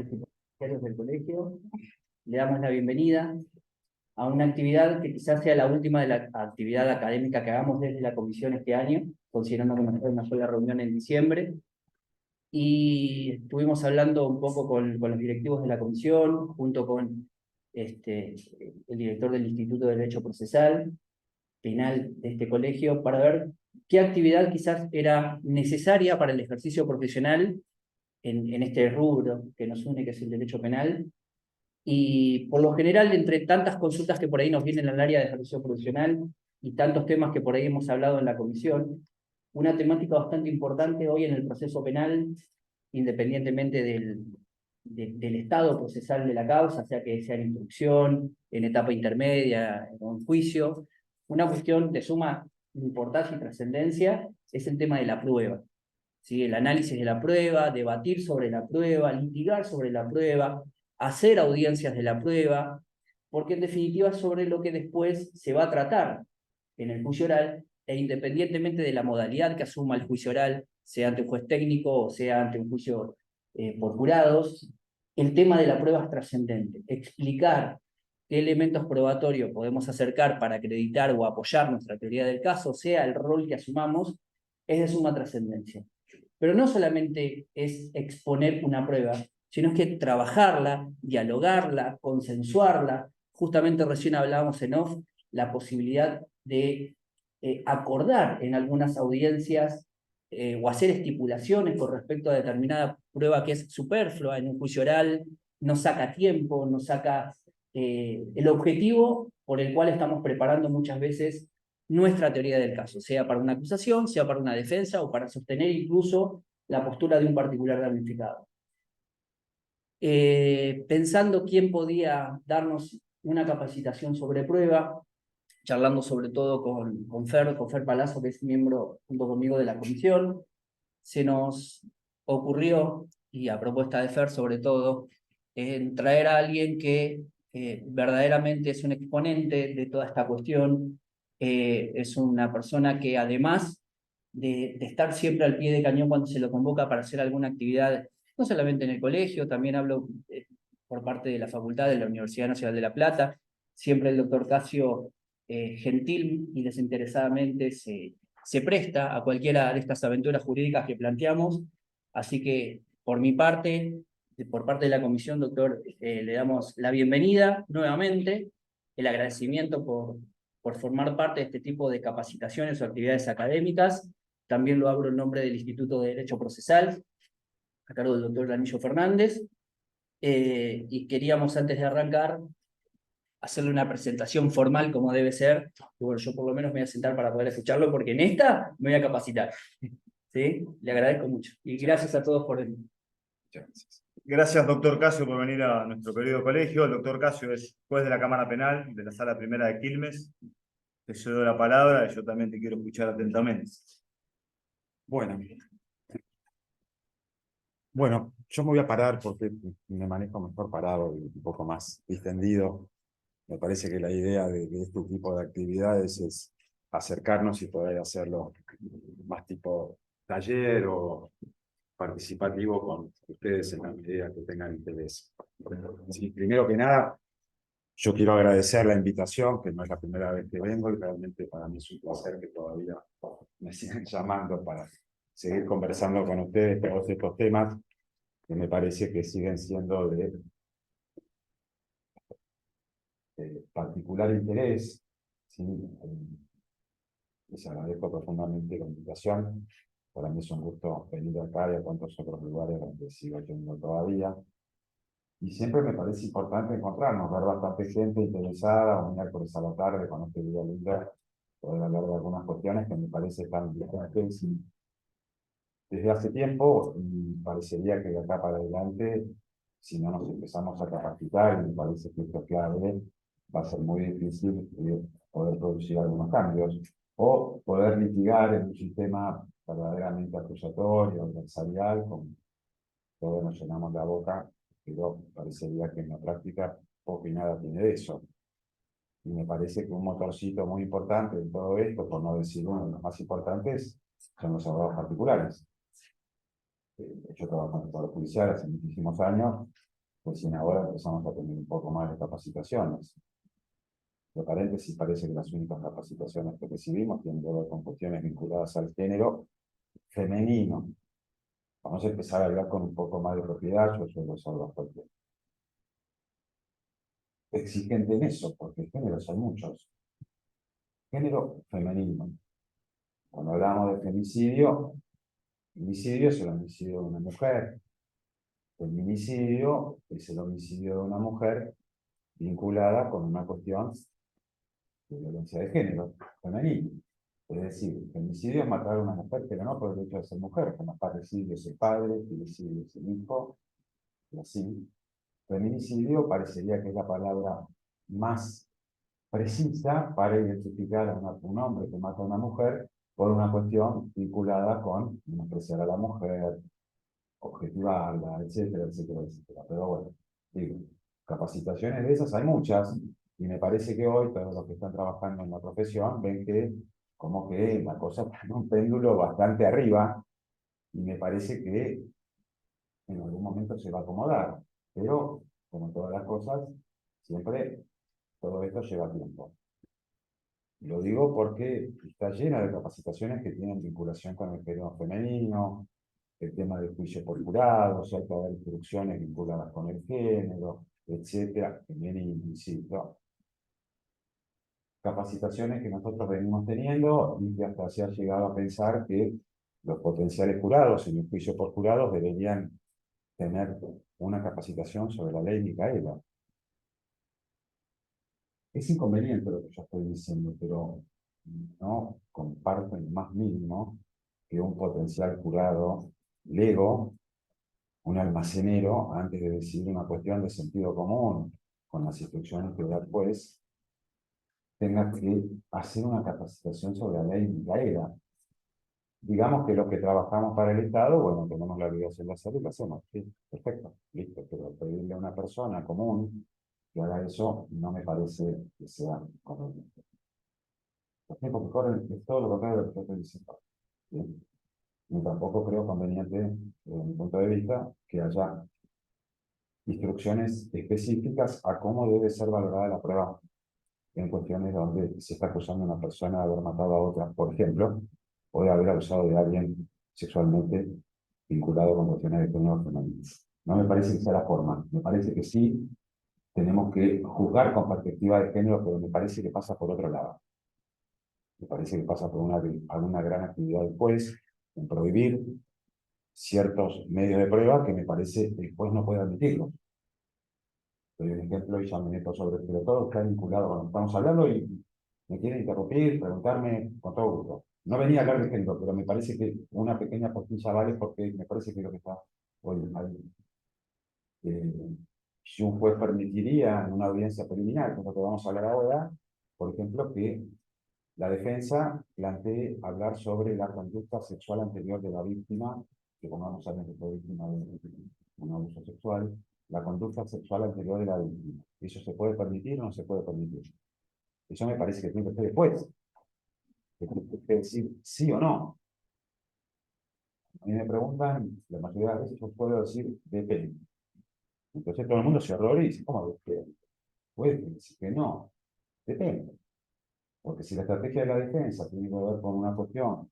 del colegio, le damos la bienvenida a una actividad que quizás sea la última de la actividad académica que hagamos desde la comisión este año, considerando que nos fue una sola reunión en diciembre, y estuvimos hablando un poco con los directivos de la comisión, junto con el director del Instituto de Derecho Procesal Penal de este colegio, para ver qué actividad quizás era necesaria para el ejercicio profesional en este rubro que nos une, que es el derecho penal. Y por lo general, entre tantas consultas que por ahí nos vienen al área de ejercicio profesional y tantos temas que por ahí hemos hablado en la comisión, una temática bastante importante hoy en el proceso penal, independientemente del estado procesal de la causa, sea que sea en instrucción, en etapa intermedia, o en juicio, una cuestión de suma importancia y trascendencia es el tema de la prueba. ¿Sí? El análisis de la prueba, debatir sobre la prueba, litigar sobre la prueba, hacer audiencias de la prueba, porque en definitiva es sobre lo que después se va a tratar en el juicio oral, e independientemente de la modalidad que asuma el juicio oral, sea ante un juez técnico o sea ante un juicio por jurados, el tema de la prueba es trascendente. Explicar qué elementos probatorios podemos acercar para acreditar o apoyar nuestra teoría del caso, sea el rol que asumamos, es de suma trascendencia. Pero no solamente es exponer una prueba, sino que trabajarla, dialogarla, consensuarla. Justamente recién hablábamos en off la posibilidad de acordar en algunas audiencias o hacer estipulaciones con respecto a determinada prueba que es superflua en un juicio oral, no saca tiempo, no saca el objetivo por el cual estamos preparando muchas veces nuestra teoría del caso, sea para una acusación, sea para una defensa o para sostener incluso la postura de un particular damnificado. Pensando quién podía darnos una capacitación sobre prueba, charlando sobre todo con Fer Palazzo, que es miembro junto conmigo de la comisión, se nos ocurrió, y a propuesta de Fer sobre todo, traer a alguien que verdaderamente es un exponente de toda esta cuestión, es una persona que además de estar siempre al pie de cañón cuando se lo convoca para hacer alguna actividad, no solamente en el colegio, también hablo por parte de la facultad de la Universidad Nacional de La Plata, siempre el doctor Casio gentil y desinteresadamente se presta a cualquiera de estas aventuras jurídicas que planteamos, así que por mi parte, por parte de la comisión, doctor, le damos la bienvenida nuevamente, el agradecimiento por formar parte de este tipo de capacitaciones o actividades académicas. También lo abro en nombre del Instituto de Derecho Procesal, a cargo del doctor Danillo Fernández, y queríamos antes de arrancar hacerle una presentación formal como debe ser, y bueno, yo por lo menos me voy a sentar para poder escucharlo, porque en esta me voy a capacitar. ¿Sí? Le agradezco mucho. Y gracias a todos por venir. Muchas gracias. Gracias, doctor Casio, por venir a nuestro querido colegio. El doctor Casio es juez de la Cámara Penal de la Sala Primera de Quilmes. Te cedo la palabra y yo también te quiero escuchar atentamente. Bueno, yo me voy a parar porque me manejo mejor parado y un poco más distendido. Me parece que la idea de este tipo de actividades es acercarnos y poder hacerlo más tipo taller o participativo con ustedes en la medida que tengan interés. Sí, primero que nada, yo quiero agradecer la invitación, que no es la primera vez que vengo, y realmente para mí es un placer que todavía me sigan llamando para seguir conversando con ustedes todos estos temas que me parece que siguen siendo de particular interés. ¿Sí? Les agradezco profundamente la invitación. Para mí es un gusto venir acá y a tantos otros lugares donde sigo yendo todavía. Y siempre me parece importante encontrarnos, ver bastante gente interesada, un miércoles a la tarde con este día lindo, poder hablar de algunas cuestiones que me parece tan importantes desde hace tiempo, y parecería que de acá para adelante, si no nos empezamos a capacitar, y me parece que esto es clave, va a ser muy difícil poder producir algunos cambios, o poder litigar en un sistema verdaderamente acusatorio, adversarial, con todos nos llenamos la boca, pero parecería que en la práctica poco y nada tiene de eso. Y me parece que un motorcito muy importante en todo esto, por no decir uno de los más importantes, son los abogados particulares. Yo trabajo en el Poder Judicial hace muchísimos años Recién ahora empezamos a tener un poco más de capacitaciones. De paréntesis, parece que las únicas capacitaciones que recibimos tienen que ver con cuestiones vinculadas al género femenino. Vamos a empezar a hablar con un poco más de propiedad, yo suelo ser bastante exigente en eso, porque géneros hay muchos. Género femenino. Cuando hablamos de femicidio es el homicidio de una mujer. Feminicidio es el homicidio de una mujer vinculada con una cuestión de violencia de género femenino. Es decir, femicidio es matar a una mujer, pero no por el hecho de ser mujer, como parricidio es el padre, filicidio es el hijo, y así. Feminicidio parecería que es la palabra más precisa para identificar a un hombre que mata a una mujer por una cuestión vinculada con menospreciar a la mujer, objetivarla, etcétera, etcétera, etcétera. Pero bueno, digo, capacitaciones de esas hay muchas, y me parece que hoy todos los que están trabajando en la profesión ven que como que la cosa está en un péndulo bastante arriba, y me parece que en algún momento se va a acomodar, pero como todas las cosas, siempre todo esto lleva tiempo. Lo digo porque está llena de capacitaciones que tienen vinculación con el género femenino, el tema del juicio por jurados, hay que haber instrucciones vinculadas con el género, etcétera, femenino, insisto. Capacitaciones que nosotros venimos teniendo y que hasta se ha llegado a pensar que los potenciales jurados en el juicio por jurados deberían tener una capacitación sobre la ley Micaela. Es inconveniente lo que yo estoy diciendo, pero no comparto en más mínimo que un potencial jurado lego, un almacenero, antes de decidir una cuestión de sentido común, con las instrucciones que da el juez, tenga que hacer una capacitación sobre la ley Micaela. Digamos que los que trabajamos para el Estado, bueno, tenemos la obligación de hacerlo y lo hacemos. Sí, perfecto, listo, pero pedirle a una persona común que haga eso no me parece que sea correcto. Los tiempos que corren es todo lo contrario de lo que estoy diciendo. ¿Sí? Y tampoco creo conveniente, desde mi punto de vista, que haya instrucciones específicas a cómo debe ser valorada la prueba en cuestiones donde se está acusando a una persona de haber matado a otra, por ejemplo, o de haber abusado de alguien sexualmente vinculado con cuestiones de género femenino. No me parece que sea la forma, me parece que sí tenemos que juzgar con perspectiva de género, pero me parece que pasa por otro lado. Me parece que pasa por alguna gran actividad del juez en prohibir ciertos medios de prueba que me parece que el juez no puede admitirlo. Doy un ejemplo y ya me meto sobre, pero todo está vinculado cuando estamos hablando y me quieren interrumpir, preguntarme con todo gusto. No venía a hablar de género, pero me parece que una pequeña postilla vale porque me parece que lo que está hoy ahí. Si un juez permitiría en una audiencia preliminar, que es lo que vamos a hablar ahora, por ejemplo, que la defensa plantee hablar sobre la conducta sexual anterior de la víctima, que pongamos a alguien que fue víctima de un abuso sexual, la conducta sexual anterior de la víctima. ¿Eso se puede permitir o no se puede permitir? Eso me parece que tiene que ser después. Que tiene que decir sí o no. A mí me preguntan, la mayoría de las veces yo puedo decir depende. Entonces todo el mundo se horroriza y dice, ¿cómo depende? Puede decir que no, depende. Porque si la estrategia de la defensa tiene que ver con una cuestión,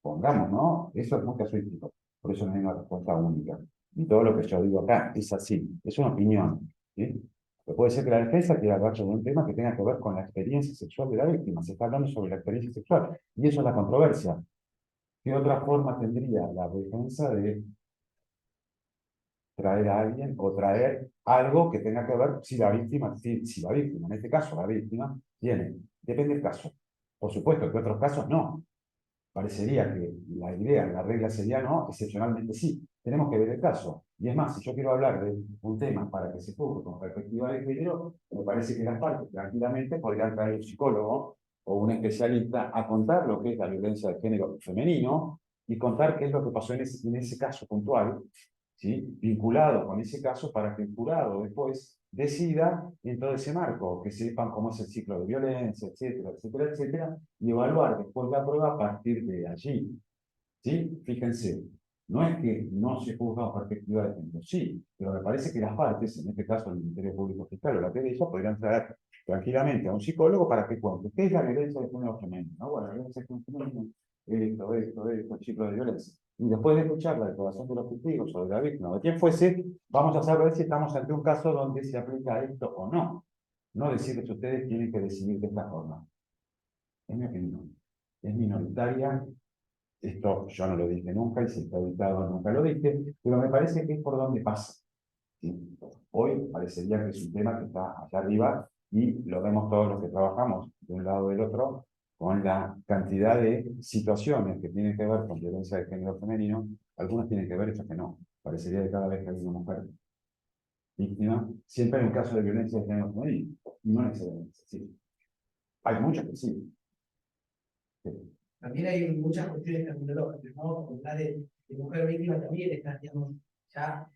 pongamos, ¿no? Eso es muy casuístico. Por eso no hay una respuesta única. Y todo lo que yo digo acá es así. Es una opinión. ¿Sí? Pero puede ser que la defensa quiera hablar sobre un tema que tenga que ver con la experiencia sexual de la víctima. Se está hablando sobre la experiencia sexual. Y eso es la controversia. ¿Qué otra forma tendría la defensa de traer a alguien o traer algo que tenga que ver si la víctima, si la víctima, en este caso la víctima, tiene? Depende del caso. Por supuesto que otros casos no. Parecería que la idea, la regla sería no, excepcionalmente sí. Tenemos que ver el caso. Y es más, si yo quiero hablar de un tema para que se juzgue con perspectiva de género, me parece que las partes tranquilamente podrían traer un psicólogo o un especialista a contar lo que es la violencia de género femenino y contar qué es lo que pasó en ese caso puntual, ¿sí? Vinculado con ese caso para que el jurado después decida en todo ese marco, que sepan cómo es el ciclo de violencia, etcétera, etcétera, etcétera, y evaluar después la prueba a partir de allí. ¿Sí? Fíjense, No es que no se juzga con perspectiva de género, sí, pero me parece que las partes, en este caso el Ministerio Público Fiscal o la PDI, podrían traer tranquilamente a un psicólogo para que cuente qué es la violencia de género femenino. ¿No? Bueno, la violencia de género femenino, esto, ciclo de violencia. Y después de escuchar la declaración de los testigos o de la víctima o de quien fuese, vamos a saber si estamos ante un caso donde se aplica esto o no. No decirles ustedes tienen que decidir de esta forma. Es mi opinión. Es minoritaria. Esto yo no lo dije nunca y si está editado nunca lo dije, pero me parece que es por donde pasa. ¿Sí? Hoy parecería que es un tema que está allá arriba y lo vemos todos los que trabajamos de un lado o del otro con la cantidad de situaciones que tienen que ver con violencia de género femenino. Algunas tienen que ver, otras que no. Parecería que cada vez que hay una mujer víctima, siempre hay un caso de violencia de género femenino. Y no necesariamente sí. Hay muchos que sí. También hay muchas cuestiones terminológicas, ¿no? Hablar de mujer víctima también está, digamos, ya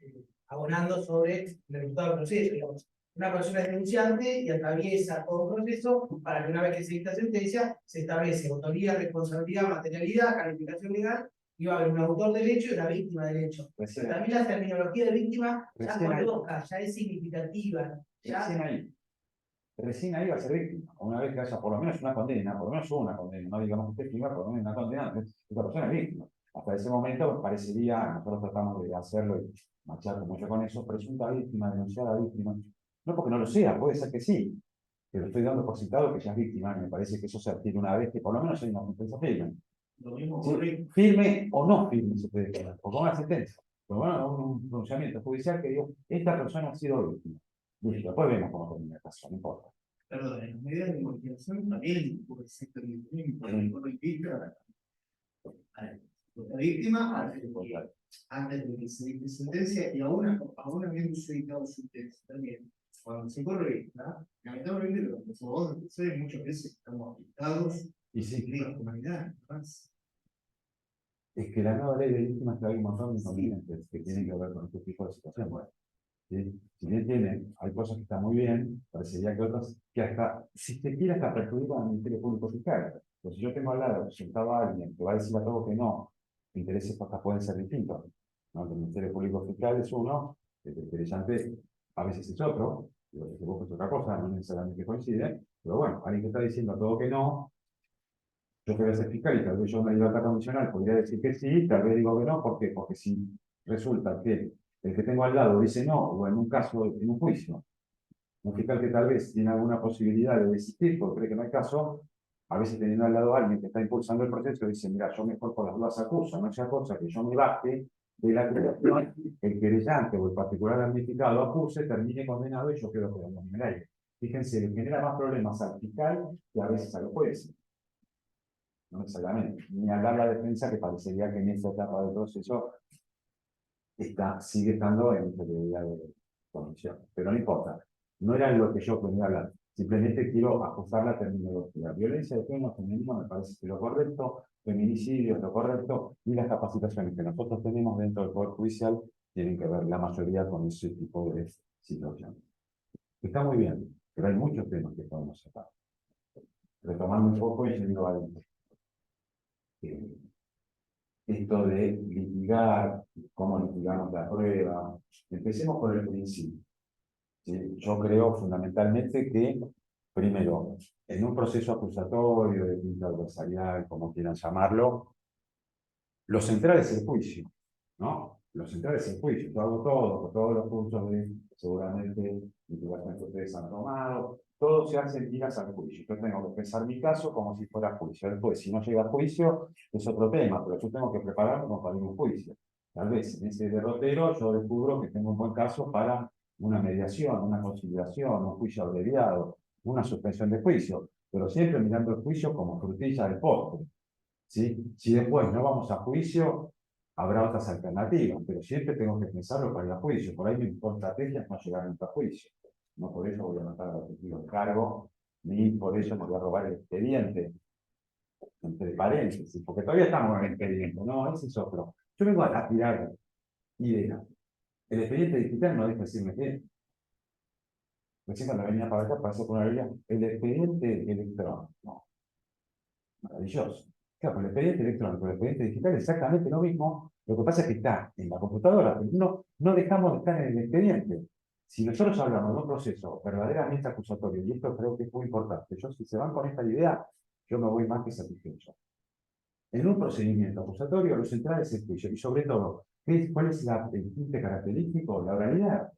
abonando sobre el resultado del proceso, digamos. Una persona es denunciante y atraviesa todo un proceso para que una vez que se dicta sentencia, se establece autoría, responsabilidad, materialidad, calificación legal, y va a haber un autor del hecho y una víctima del hecho. Pero también la terminología de víctima ya coloca, ya es significativa. Recién ahí va a ser víctima. Una vez que haya por lo menos una condena, por lo menos una condena, no digamos que esté firme, por lo menos una condena, esta persona es víctima. Hasta ese momento parecería, nosotros tratamos de hacerlo y marchar mucho con eso, presunta víctima, denunciada víctima. No porque no lo sea, puede ser que sí, pero estoy dando por citado que ya es víctima y me parece que eso se adquiere una vez que por lo menos hay una sentencia firme. Lo mismo ¿Sí? Firme o no firme, se puede quedar, o con una sentencia. Pero bueno, un pronunciamiento judicial que digo, esta persona ha sido víctima. Y después vemos cómo termina el caso, no importa. Perdón, en las medidas de investigación también puede ser la víctima antes de que se dicte sentencia y aún habiéndose dictado sentencia también. Cuando se corre, lamentablemente los abogados muchas veces estamos afectados y sí, de la humanidad. Es que la nueva ley de víctimas trae un montón de inconvenientes que tienen que ver con este tipo de situaciones. ¿Sí? Si bien hay cosas que están muy bien, parecería que otras, que hasta, si se quiere, hasta perjudican al Ministerio Público Fiscal. Pues si yo tengo al lado, sentado a alguien que va a decir a todo que no, intereses hasta pueden ser distintos. ¿No? El Ministerio Público Fiscal es uno, el interesante a veces es otro, lo que se busca es otra cosa, no necesariamente coincide, pero bueno, alguien que está diciendo a todo que no, yo que voy a ser fiscal y tal vez yo una libertad condicional podría decir que sí, tal vez digo que no, ¿por qué? Porque si resulta que el que tengo al lado dice no, o en un caso, en un juicio, un fiscal que tal vez tiene alguna posibilidad de desistir porque cree que no hay caso, a veces teniendo al lado a alguien que está impulsando el proceso, dice, mira, yo mejor por las dudas acuso, no sea cosa que yo me baje de la acusación, el querellante o el particular damnificado acuse, termine condenado y yo quedo quedando en el aire. Fíjense, le genera más problemas al fiscal que a veces a los jueces. No necesariamente. Ni hablar la defensa, que parecería que en esta etapa del proceso sigue estando en inferioridad de condición. Pero no importa. No era lo que yo quería hablar. Simplemente quiero ajustar la terminología. Violencia de género femenino me parece que lo correcto, feminicidio es lo correcto, y las capacitaciones que nosotros tenemos dentro del Poder Judicial tienen que ver la mayoría con ese tipo de situaciones. Está muy bien, pero hay muchos temas que podemos sacar. Retomando un poco y yendo al esto de litigar, cómo litigamos la prueba. Empecemos por el principio. ¿Sí? Yo creo fundamentalmente que, primero, en un proceso acusatorio, de quinta adversarial, como quieran llamarlo, lo central es el juicio, ¿no? Lo central es el juicio. Yo hago todo, con todos los cursos de, seguramente, litigación que ustedes han tomado, todo se hace en miras al juicio. Yo tengo que pensar mi caso como si fuera juicio. Después, si no llega a juicio, es otro tema, pero yo tengo que prepararme como para un juicio. Tal vez en ese derrotero yo descubro que tengo un buen caso para una mediación, una conciliación, un juicio abreviado, una suspensión de juicio, pero siempre mirando el juicio como frutilla del postre. ¿Sí? Si después no vamos a juicio, habrá otras alternativas, pero siempre tengo que pensarlo para ir a juicio. Por ahí mi estrategia es no llegar nunca a juicio. No por eso voy a matar al objetivo de cargo, ni por eso me voy a robar el expediente, entre paréntesis, porque todavía estamos en el expediente. No, ese es otro. Yo vengo a tirar ideas. El expediente digital no deja de decirme que recién cuando venía para acá, pasé por una línea, el expediente electrónico. No. Maravilloso. Claro, el expediente electrónico, el expediente digital es exactamente lo mismo, Lo que pasa es que está en la computadora, pero no dejamos de estar en el expediente. Si nosotros hablamos de un proceso verdaderamente acusatorio, y esto creo que es muy importante, si se van con esta idea, yo me voy más que satisfecho. En un procedimiento acusatorio, lo central es el juicio, y sobre todo, ¿cuál es el tinte característico? La oralidad.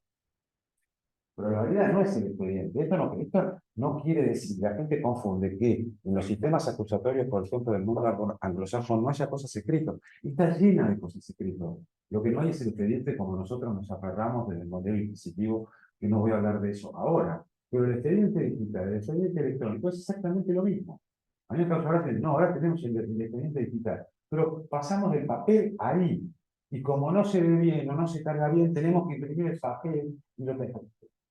Pero la realidad no es el expediente. Esto no quiere decir, la gente confunde que en los sistemas acusatorios, por ejemplo, del mundo anglosajón, no haya cosas escritas. Está llena de cosas escritas. Lo que no hay es el expediente como nosotros nos aferramos desde el modelo inquisitivo, que no voy a hablar de eso ahora. Pero el expediente digital, el expediente electrónico es exactamente lo mismo. A mí me causa gracia, no, ahora tenemos el expediente digital, pero pasamos del papel ahí. Y como no se ve bien o no se carga bien, tenemos que imprimir el papel y lo tenemos.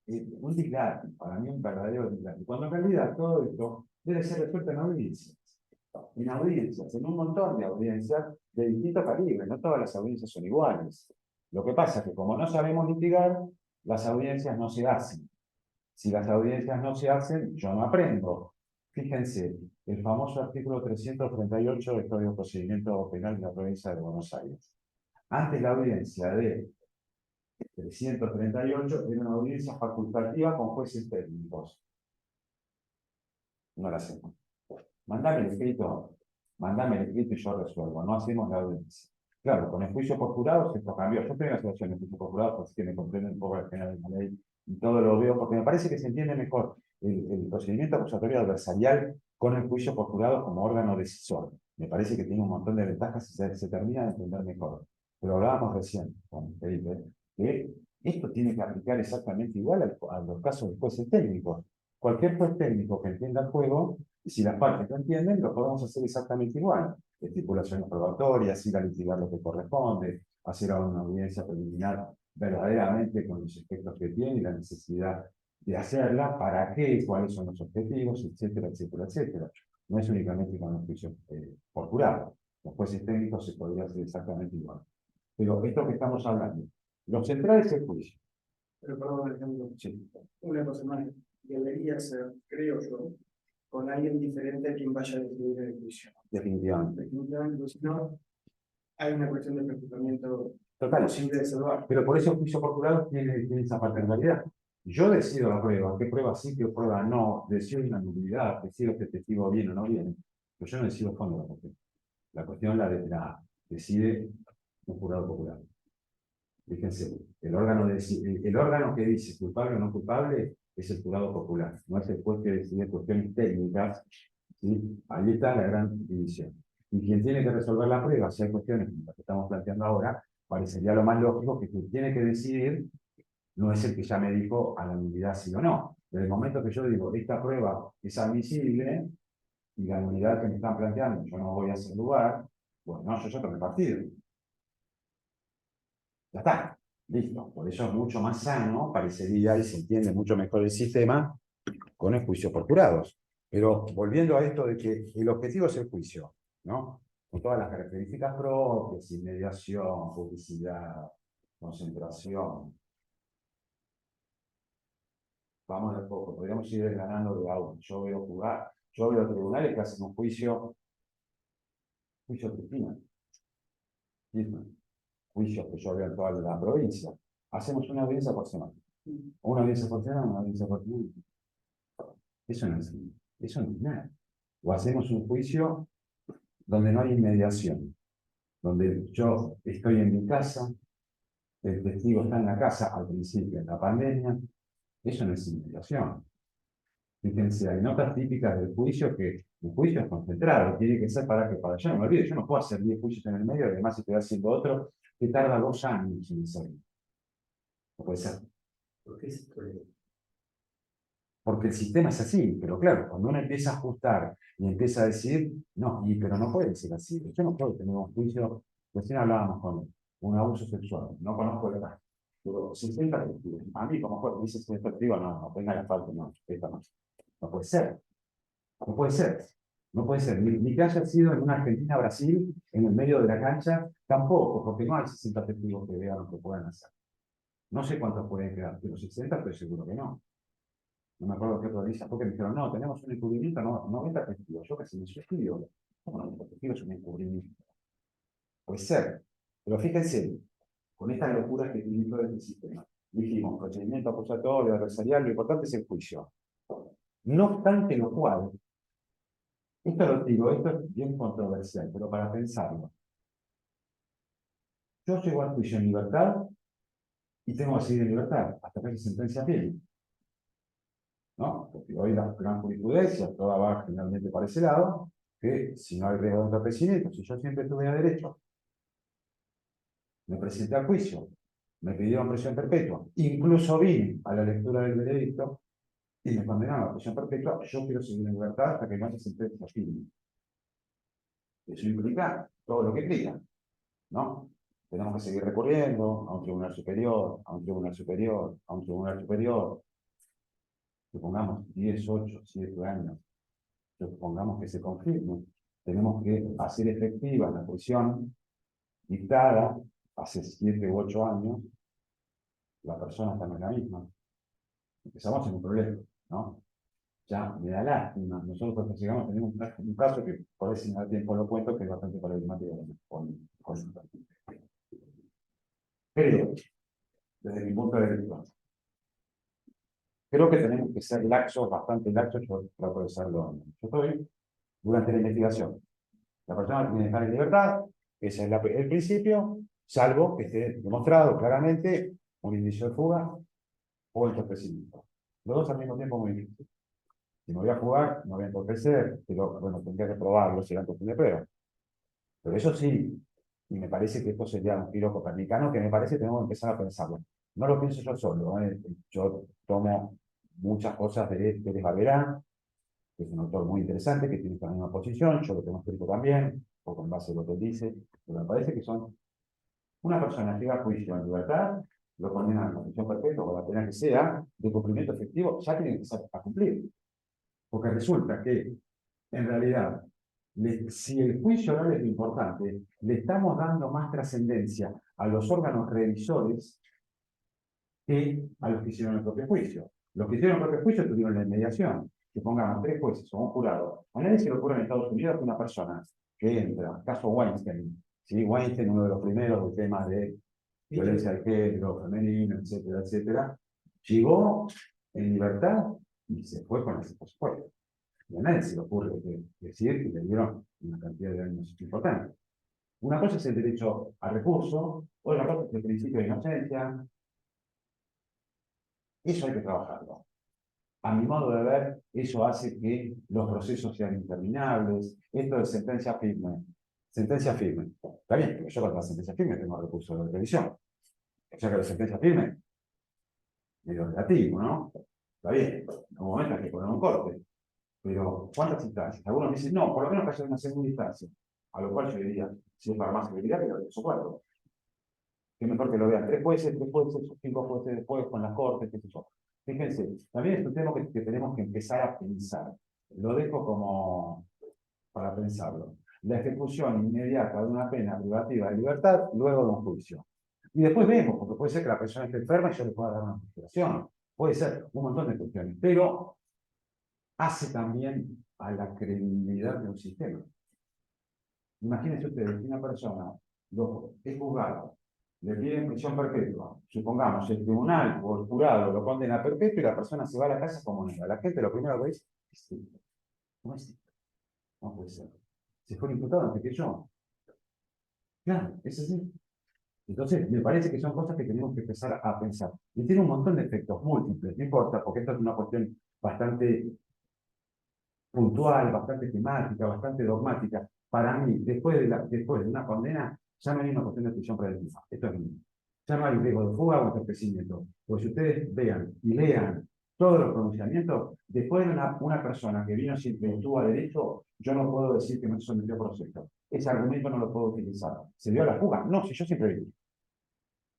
Un dislate, para mí un verdadero dislate. Cuando en realidad todo esto debe ser resuelto en audiencias, en un montón de audiencias de distinto calibre, no todas las audiencias son iguales. Lo que pasa es que como no sabemos litigar, las audiencias no se hacen. Si las audiencias no se hacen, yo no aprendo. Fíjense, el famoso artículo 338 del Código de Procedimiento Penal de la provincia de Buenos Aires. Antes la audiencia de 338 era una audiencia facultativa con jueces técnicos. No la hacemos. Mandame el escrito y yo resuelvo. No hacemos la audiencia. Claro, con el juicio por jurados esto cambió. Yo estoy en la situación de juicio por jurados, así que me comprenden un poco el general de la ley y todo lo veo, porque me parece que se entiende mejor el procedimiento acusatorio adversarial con el juicio por jurados como órgano decisor. Me parece que tiene un montón de ventajas y se termina de entender mejor. Pero hablábamos recién con Felipe, que esto tiene que aplicar exactamente igual a los casos de jueces técnicos. Cualquier juez técnico que entienda el juego, y si las partes lo entienden, lo podemos hacer exactamente igual. Estipulaciones probatorias, ir a litigar lo que corresponde, hacer una audiencia preliminar verdaderamente con los efectos que tiene y la necesidad de hacerla, para qué, cuáles son los objetivos, etcétera, etcétera, etcétera. No es únicamente con los juicios por jurado. Los jueces técnicos se podría hacer exactamente igual. Pero esto que estamos hablando, lo central es el juicio. Pero perdón, Alejandro, Sí. una cosa más, debería ser, creo yo, con alguien diferente a quien vaya a decidir el juicio. Definitivamente. Definitivamente, si no, hay una cuestión de preocupamiento Total. posible de salvar. Pero por eso el juicio por jurado tiene esa paternalidad. Yo decido la prueba, qué prueba sí, qué prueba no, decido una nulidad, decido que el testigo viene o no viene. Pero yo no decido el fondo de la cuestión. La cuestión la decide un jurado popular. Fíjense, el órgano que dice culpable o no culpable es el jurado popular, no es el juez que decide cuestiones técnicas. ¿Sí? Ahí está la gran división. Y quien tiene que resolver la prueba, si hay cuestiones como las que estamos planteando ahora, parecería lo más lógico que quien tiene que decidir no es el que ya me dijo a la nulidad sí o no. Desde el momento que yo digo, esta prueba es admisible, y la nulidad que me están planteando, yo no voy a hacer lugar, bueno, yo ya tomé partido. Ya está, listo. Por eso es mucho más sano, parecería, y se entiende mucho mejor el sistema con el juicio por jurados. Pero volviendo a esto de que el objetivo es el juicio, ¿no? Con todas las características propias, inmediación, publicidad, concentración. Vamos de poco, podríamos ir desgranando de auto. Yo veo tribunales que hacen un juicio Cristina. Juicios que yo veo en toda la provincia. Hacemos una audiencia por semana. Una audiencia por semana, una audiencia por semana. Eso no es nada. O hacemos un juicio donde no hay inmediación, donde yo estoy en mi casa, el testigo está en la casa al principio de la pandemia. Eso no es inmediación. Fíjense, hay notas típicas del juicio que el juicio es concentrado, tiene que ser para yo no me olvide, yo no puedo hacer 10 juicios en el medio y además estoy haciendo otro que tarda 2 años en hacerlo. No puede ser. ¿Por qué es esto? Porque el sistema es así, pero claro, cuando uno empieza a ajustar y empieza a decir, no, pero no puede ser así, yo no puedo tener un juicio, recién hablábamos con un abuso sexual, no conozco el caso, pero 60 testigos, a mí como juez dice 60 testigos, no venga la falta, no, esta no puede ser, no puede ser, no puede ser, ni que haya sido en una Argentina-Brasil, en el medio de la cancha, tampoco, porque no hay 60 testigos que vean lo que puedan hacer. No sé cuántos pueden quedar, pero 60 estoy seguro que no. No me acuerdo qué otro día, porque me dijeron, no, tenemos un encubrimiento, no, 90 testigos. Yo casi me suicidio. ¿Cómo 90 testigos es un encubrimiento? Puede ser. Pero fíjense, con estas locuras que tiene todo este sistema, dijimos, procedimiento acusatorio, adversarial, lo importante es el juicio. No obstante lo cual, esto lo digo, esto es bien controversial, pero para pensarlo. Yo llego al juicio en libertad y tengo que seguir en libertad hasta que haya sentencia firme. ¿No? Porque hoy la gran jurisprudencia, toda va generalmente para ese lado, que si no hay riesgo de entorpecimiento, si yo siempre tuve derecho, me presenté al juicio, me pidieron prisión perpetua, incluso vine a la lectura del veredicto y me condenaron a prisión perpetua, yo quiero seguir en libertad hasta que no haya sentencia firme. Eso implica todo lo que implica, ¿no? Tenemos que seguir recurriendo a un tribunal superior, a un tribunal superior, a un tribunal superior, supongamos 10, 8, 7 años, supongamos que se confirme, tenemos que hacer efectiva la prisión dictada hace 7 u 8 años, la persona está en la misma. Empezamos en un problema, ¿no? Ya me da lástima. Nosotros cuando llegamos tenemos un caso que por ahí si no da tiempo lo cuento, que es bastante problemático con pero, desde mi punto de vista, creo que tenemos que ser laxos, bastante laxos, yo trato de serlo. Yo estoy durante la investigación. La persona tiene que estar en libertad, ese es el principio, salvo que esté demostrado claramente un indicio de fuga o entorpecimiento. Los dos al mismo tiempo muy difícil. Si me voy a jugar, no voy a entorpecer, pero bueno, tendría que probarlo si era cuestión de prueba. Pero eso sí, y me parece que esto sería un giro copernicano que me parece que tenemos que empezar a pensarlo. No lo pienso yo solo, yo tomo muchas cosas de Pérez Barberá, que es un autor muy interesante, que tiene esta misma posición, yo lo tengo escrito también, o con base en lo que él dice, pero me parece que son una persona llega a juicio en libertad, lo condenan a prisión perpetua o la pena que sea, de cumplimiento efectivo, ya tiene que empezar a cumplir. Porque resulta que, en realidad, si el juicio oral es lo importante, le estamos dando más trascendencia a los órganos revisores que a los que hicieron el propio juicio. Los que hicieron el propio juicio tuvieron la inmediación. Que pongamos 3 jueces o un jurado. A nadie se le ocurre en Estados Unidos que una persona que entra, caso Weinstein, ¿sí? Weinstein, uno de los primeros de temas de violencia de género, femenino, etcétera, etcétera, llegó en libertad y se fue con ese pasaporte. Y a nadie se le ocurre decir que le dieron una cantidad de años importante. Una cosa es el derecho a recurso, otra cosa es el principio de inocencia. Eso hay que trabajarlo. A mi modo de ver, eso hace que los procesos sean interminables. Esto de sentencia firme. Sentencia firme. Está bien, pero yo con la sentencia firme tengo recurso de revisión. O sea que la sentencia firme, medio relativo, ¿no? Está bien, en un momento hay que poner un corte. Pero, ¿cuántas instancias? Algunos dicen, no, por lo menos que haya una segunda instancia. A lo cual yo diría, si es para más seguridad, que lo de esos 4. Que mejor que lo vean 3 jueces, 5 jueces después con las cortes, qué sé yo. Fíjense, también es un tema que tenemos que empezar a pensar. Lo dejo como para pensarlo. La ejecución inmediata de una pena privativa de libertad luego de un juicio. Y después vemos, porque puede ser que la persona esté enferma y yo le pueda dar una justificación. Puede ser un montón de cuestiones, pero hace también a la credibilidad de un sistema. Imagínense ustedes que una persona es juzgada, le piden prisión perpetua, supongamos, el tribunal o el jurado lo condena a perpetua y la persona se va a la casa como nada. La gente lo primero que dice es cierto. No es cierto. No puede ser. Si fue imputado antes que yo. Claro, es así. Entonces, me parece que son cosas que tenemos que empezar a pensar. Y tiene un montón de efectos múltiples, no importa, porque esta es una cuestión bastante puntual, bastante temática, bastante dogmática. Para mí, después de una condena, ya no hay una cuestión de prisión preventiva. Esto es mío. Ya no hay riesgo de fuga o entorpecimiento. Porque si ustedes vean y lean todos los pronunciamientos, después de una persona que vino sin virtud a derecho, yo no puedo decir que no se sometió a proceso. Ese argumento no lo puedo utilizar. ¿Se dio a la fuga? No, si yo siempre vi.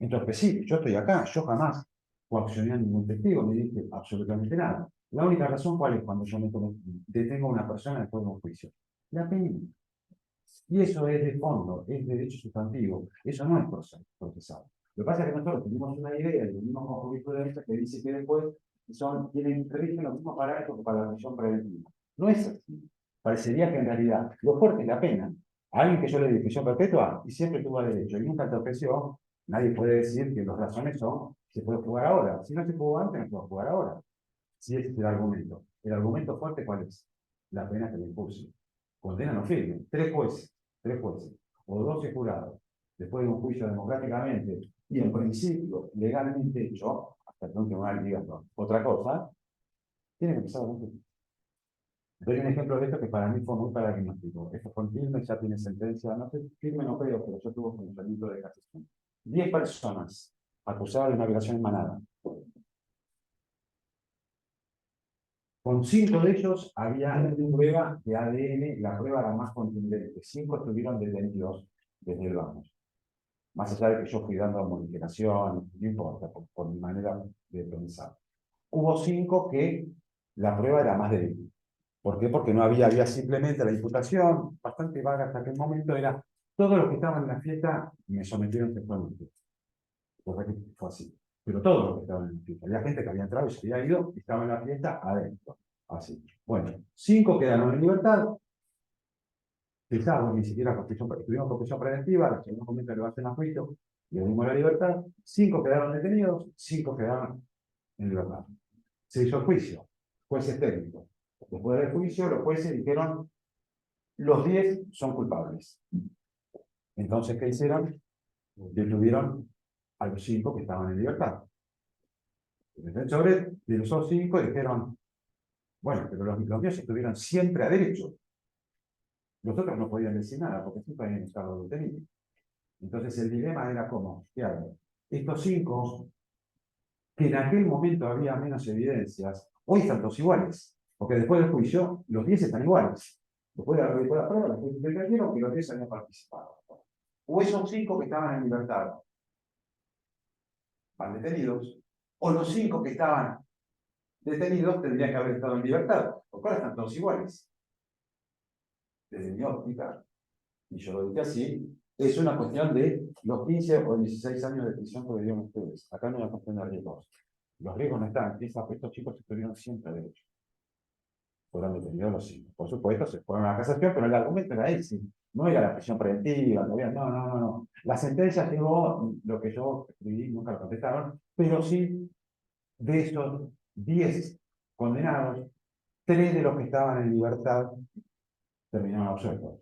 Entorpecí, yo estoy acá, yo jamás coaccioné a ningún testigo, ni dije absolutamente nada. La única razón, ¿cuál es cuando yo detengo a una persona después de un juicio? La pena. Y eso es de fondo, es derecho sustantivo. Eso no es procesado. Lo que pasa es que nosotros tenemos una idea y venimos con jurisprudencia que dice que después rigen los mismos parámetros que para la prisión preventiva. No es así. Parecería que en realidad lo fuerte es la pena. A alguien que yo le di prisión perpetua y siempre tuvo derecho y nunca entorpeció, nadie puede decir que las razones son, se puede jugar ahora. Si no se jugó antes, no se puede jugar ahora. Si ese es el argumento. El argumento fuerte, ¿cuál es? La pena que le impulse. Condena no firme. 3 jueces, o 12 jurados, después de un juicio democráticamente y en principio legalmente hecho, hasta que un tribunal diga otra cosa, tiene que empezar a cumplir. Doy un ejemplo de esto que para mí fue muy paradigmático. Esto fue en firme, ya tiene sentencia, no sé, firme no creo, pero yo tuve conocimiento de casación. 10 personas acusadas de una violación en manada. Con 5 de ellos había una prueba de ADN, la prueba era más contundente. 5 estuvieron detenidos desde el vamos. Más allá de que yo fui dando modificaciones, no importa, por mi manera de pensar. Hubo 5 que la prueba era más débil. ¿Por qué? Porque no había simplemente la imputación, bastante vaga hasta aquel momento, era todos los que estaban en la fiesta me sometieron sexualmente. Fue así. Pero todos los que estaban en la fiesta. Había gente que había entrado y se había ido y estaba en la fiesta adentro. Así. Bueno, 5 quedaron en libertad. Fijaos, ni siquiera estuvimos con prisión preventiva, en el segundo momento levanten a juicio, le dimos la libertad. 5 quedaron detenidos, 5 quedaron en libertad. Se hizo el juicio, jueces técnicos. Después del juicio, los jueces dijeron, los 10 son culpables. Entonces, ¿qué hicieron? Detuvieron a los 5 que estaban en libertad. Sobre de los 5 dijeron, bueno, pero los míos estuvieron siempre a derecho. Los otros no podían decir nada porque siempre habían estado detenidos. Entonces el dilema era cómo, ¿qué hago? Estos 5, que en aquel momento había menos evidencias, hoy están todos iguales. Porque después del juicio, los 10 están iguales. Después de la prueba, los jueces determinaron que los 10 habían participado. O esos 5 que estaban en libertad van detenidos, o los 5 que estaban detenidos tendrían que haber estado en libertad, porque ahora están todos iguales. Desde mi óptica, y yo lo dije así, es una cuestión de los 15 o 16 años de prisión que dieron ustedes. Acá no es una cuestión de riesgos. Los riesgos no están. Estos chicos estuvieron siempre a derecho. Fueron detenidos los 5. Por supuesto, se fueron a la casación, pero el argumento era ese. No era la prisión preventiva, no. La sentencia llegó, lo que yo escribí, nunca lo contestaron, pero sí, de esos 10 condenados, 3 de los que estaban en libertad terminaron absueltos.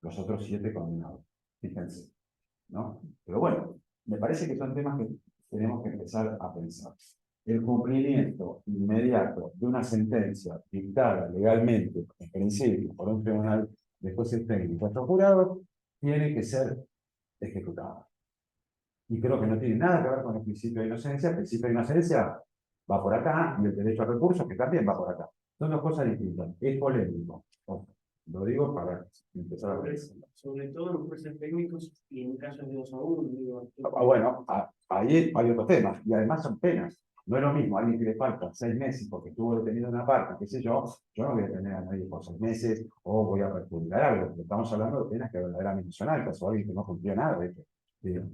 Los otros 7 condenados. Fíjense, ¿no? Pero bueno, me parece que son temas que tenemos que empezar a pensar. El cumplimiento inmediato de una sentencia dictada legalmente, en principio, por un tribunal de jueces técnicos o jurados, tiene que ser ejecutada. Y creo que no tiene nada que ver con el principio de inocencia. El principio de inocencia va por acá y el derecho a recursos que también va por acá. Son dos cosas distintas. Es polémico. Lo digo para empezar a ver. Sobre todo en los jueces técnicos y en casos de 2 a 1. Digo, Bueno, ahí hay otros temas. Y además son penas. No es lo mismo a alguien que le falta 6 meses porque estuvo detenido en una parte, qué sé yo no voy a detener a nadie por 6 meses o voy a perjudicar algo. Estamos hablando de penas que verdaderamente son altas o alguien que no cumplió nada de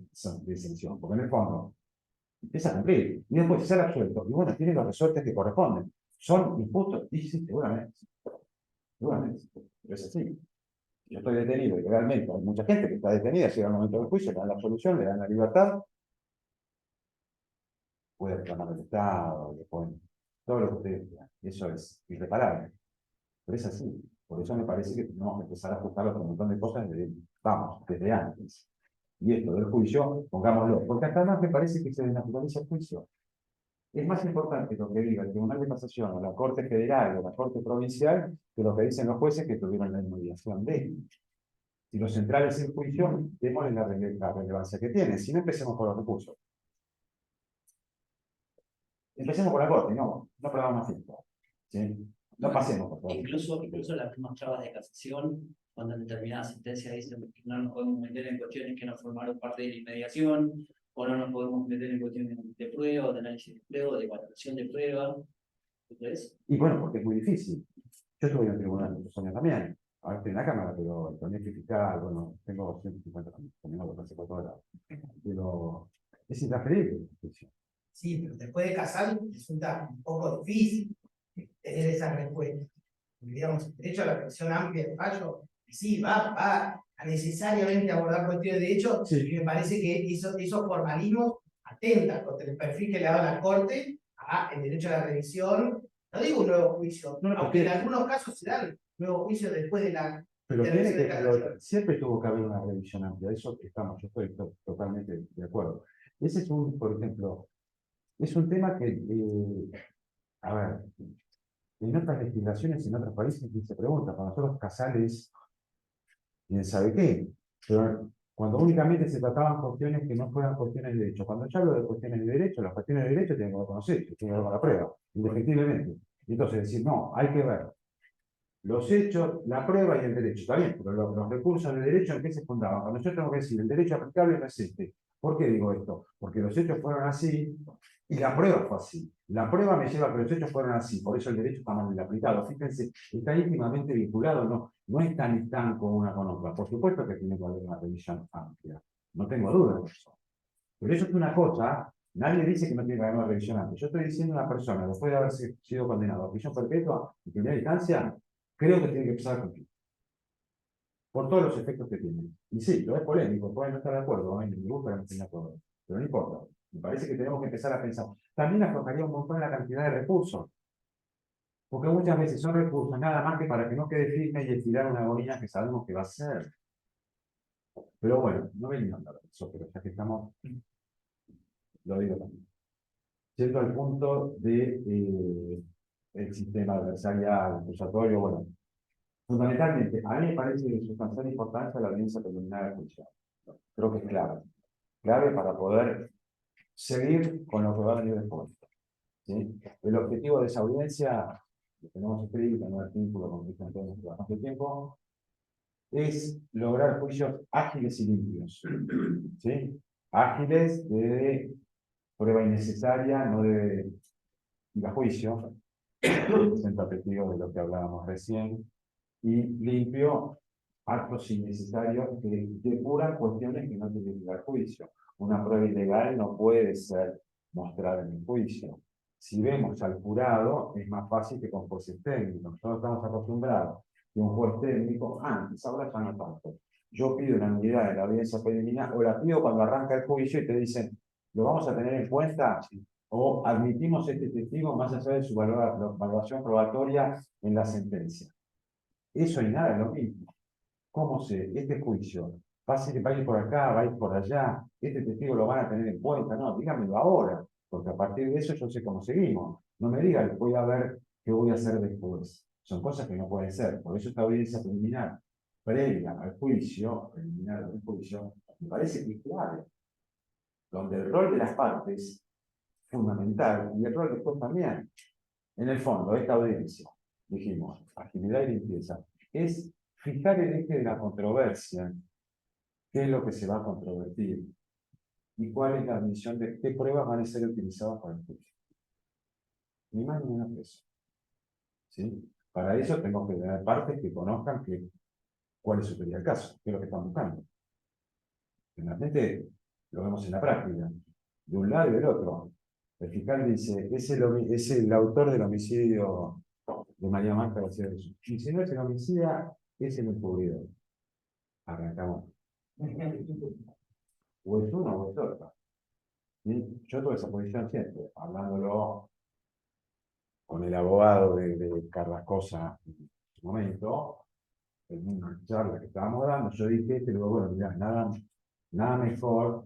sanción. Porque en el fondo empieza a cumplir y después sale absuelto. Y bueno, tiene los resortes que corresponden. Son injustos, y sí, seguramente. Seguramente. Pero es así. Yo estoy detenido y realmente hay mucha gente que está detenida, llega el momento del juicio, le dan la absolución, le dan la libertad, puede reclamar el Estado, le ponen todo lo que ustedes quieran. Eso es irreparable. Pero es así. Por eso me parece que tenemos que empezar a ajustar un montón de cosas desde antes. Y esto del juicio, pongámoslo, porque hasta más me parece que se desnaturaliza el juicio. Es más importante lo que diga el Tribunal de Casación o la Corte Federal o la Corte Provincial que lo que dicen los jueces que tuvieron la inmediación de. Si lo central es el juicio, démosle la relevancia que tiene. Si no, empecemos por los recursos. Empecemos por la Corte, no perdamos más tiempo. ¿Sí? No pasemos por todo. Incluso las mismas trabas de casación, cuando en determinadas sentencias dicen que no nos podemos meter en cuestiones que no formaron parte de la inmediación, o no nos podemos meter en cuestiones de prueba, de análisis de prueba, de evaluación de prueba. ¿Ves? Y bueno, porque es muy difícil. Yo estuve en el tribunal muchos años también. Ahora estoy en la Cámara, pero el torneo fiscal, bueno, tengo 150 años, también lo pasé por toda la. Pero es intransferible la justicia. Sí, pero después de casar resulta un poco difícil tener esa respuesta. Digamos, el derecho a la protección amplia del fallo, sí, va a necesariamente abordar cuestiones de derecho, Sí. y me parece que esos formalismos atentan contra el perfil que le ha dado la Corte a el derecho a la revisión. No digo un nuevo juicio, No, aunque en porque- algunos casos se dan nuevos juicios después de la Pero tiene intervención de que, casación. siempre tuvo que haber una revisión amplia, eso estamos, yo estoy totalmente de acuerdo. Ese es un, por ejemplo, es un tema que, a ver, en otras legislaciones, en otros países, ni se pregunta, para nosotros Casales, quién sabe qué, pero cuando únicamente se trataban cuestiones que no fueran cuestiones de derecho. Cuando yo hablo de cuestiones de derecho, las cuestiones de derecho tienen que ver con los hechos, tienen que ver con la prueba, indefectiblemente. Entonces, decir, no, hay que ver los hechos, la prueba y el derecho. Está bien, pero los recursos de derecho, ¿en qué se fundaban? Cuando yo tengo que decir, el derecho aplicable no es este. ¿Por qué digo esto? Porque los hechos fueron así y la prueba fue así. La prueba me lleva a que los hechos fueron así, por eso el derecho está mal bien aplicado. Fíjense, está íntimamente vinculado, no es tan estanco una con otra. Por supuesto que tiene que haber una revisión amplia. No tengo duda de eso. Pero eso es una cosa, nadie dice que no tiene que haber una revisión amplia. Yo estoy diciendo a una persona, después de haber sido condenado a prisión perpetua en primera instancia, creo que tiene que empezar a cumplir. Por todos los efectos que tiene. Y sí, lo es polémico, pueden no estar de acuerdo, me gusta que no estén de acuerdo, pero no importa. Me parece que tenemos que empezar a pensar. También aflojaría un montón la cantidad de recursos. Porque muchas veces son recursos nada más que para que no quede firme y estirar una agonía que sabemos que va a ser. Pero bueno, no venimos a hablar de eso, pero ya que estamos, lo digo también. Yendo al punto de el sistema adversarial, acusatorio, bueno, fundamentalmente, a mí me parece de sustancial importancia la audiencia preliminar judicial. Creo que es clave. Clave para poder seguir con lo que va a venir después. ¿Sí? El objetivo de esa audiencia, lo tenemos escrito en un artículo con Cristian Pérez hace bastante tiempo, es lograr juicios ágiles y limpios. ¿Sí? Ágiles de prueba innecesaria, no de ir a juicio, presenta testigos de lo que hablábamos recién, y limpio actos innecesarios que depuran cuestiones que no tienen que ir a juicio. Una prueba ilegal no puede ser mostrada en el juicio. Si vemos al jurado, es más fácil que con jueces técnicos. Nosotros estamos acostumbrados que un juez técnico, antes, ahora ya no tanto. Yo pido una unidad en la audiencia preliminar, o la pido cuando arranca el juicio y te dicen, ¿lo vamos a tener en cuenta? O admitimos este testigo más allá de su valoración probatoria en la sentencia. Eso y nada es lo mismo. ¿Cómo sé? Este juicio va a ir por acá, va a ir por allá, este testigo lo van a tener en cuenta. No, dígamelo ahora, porque a partir de eso yo sé cómo seguimos. No me digan, voy a ver qué voy a hacer después. Son cosas que no pueden ser. Por eso esta audiencia preliminar, previa al juicio, preliminar al juicio, me parece que es clave. Donde el rol de las partes es fundamental y el rol del juez también. En el fondo, esta audiencia, dijimos, agilidad y limpieza, es fijar el eje de la controversia, qué es lo que se va a controvertir y cuál es la admisión de qué pruebas van a ser utilizadas para el juicio. Ni más ni menos que eso. ¿Sí? Para eso tengo que tener partes que conozcan cuál es su teoría del caso, qué es lo que están buscando. Finalmente, lo vemos en la práctica, de un lado y del otro. El fiscal dice, es el autor del homicidio de María Marta García de Jesús. Y si no es el homicida, es el encubridor. Arrancamos. O es uno o es otro. ¿Sí? Yo tuve esa posición siempre, hablándolo con el abogado de Carrascosa en su momento, en una charla que estábamos dando, yo dije, digo, bueno, mirá, nada mejor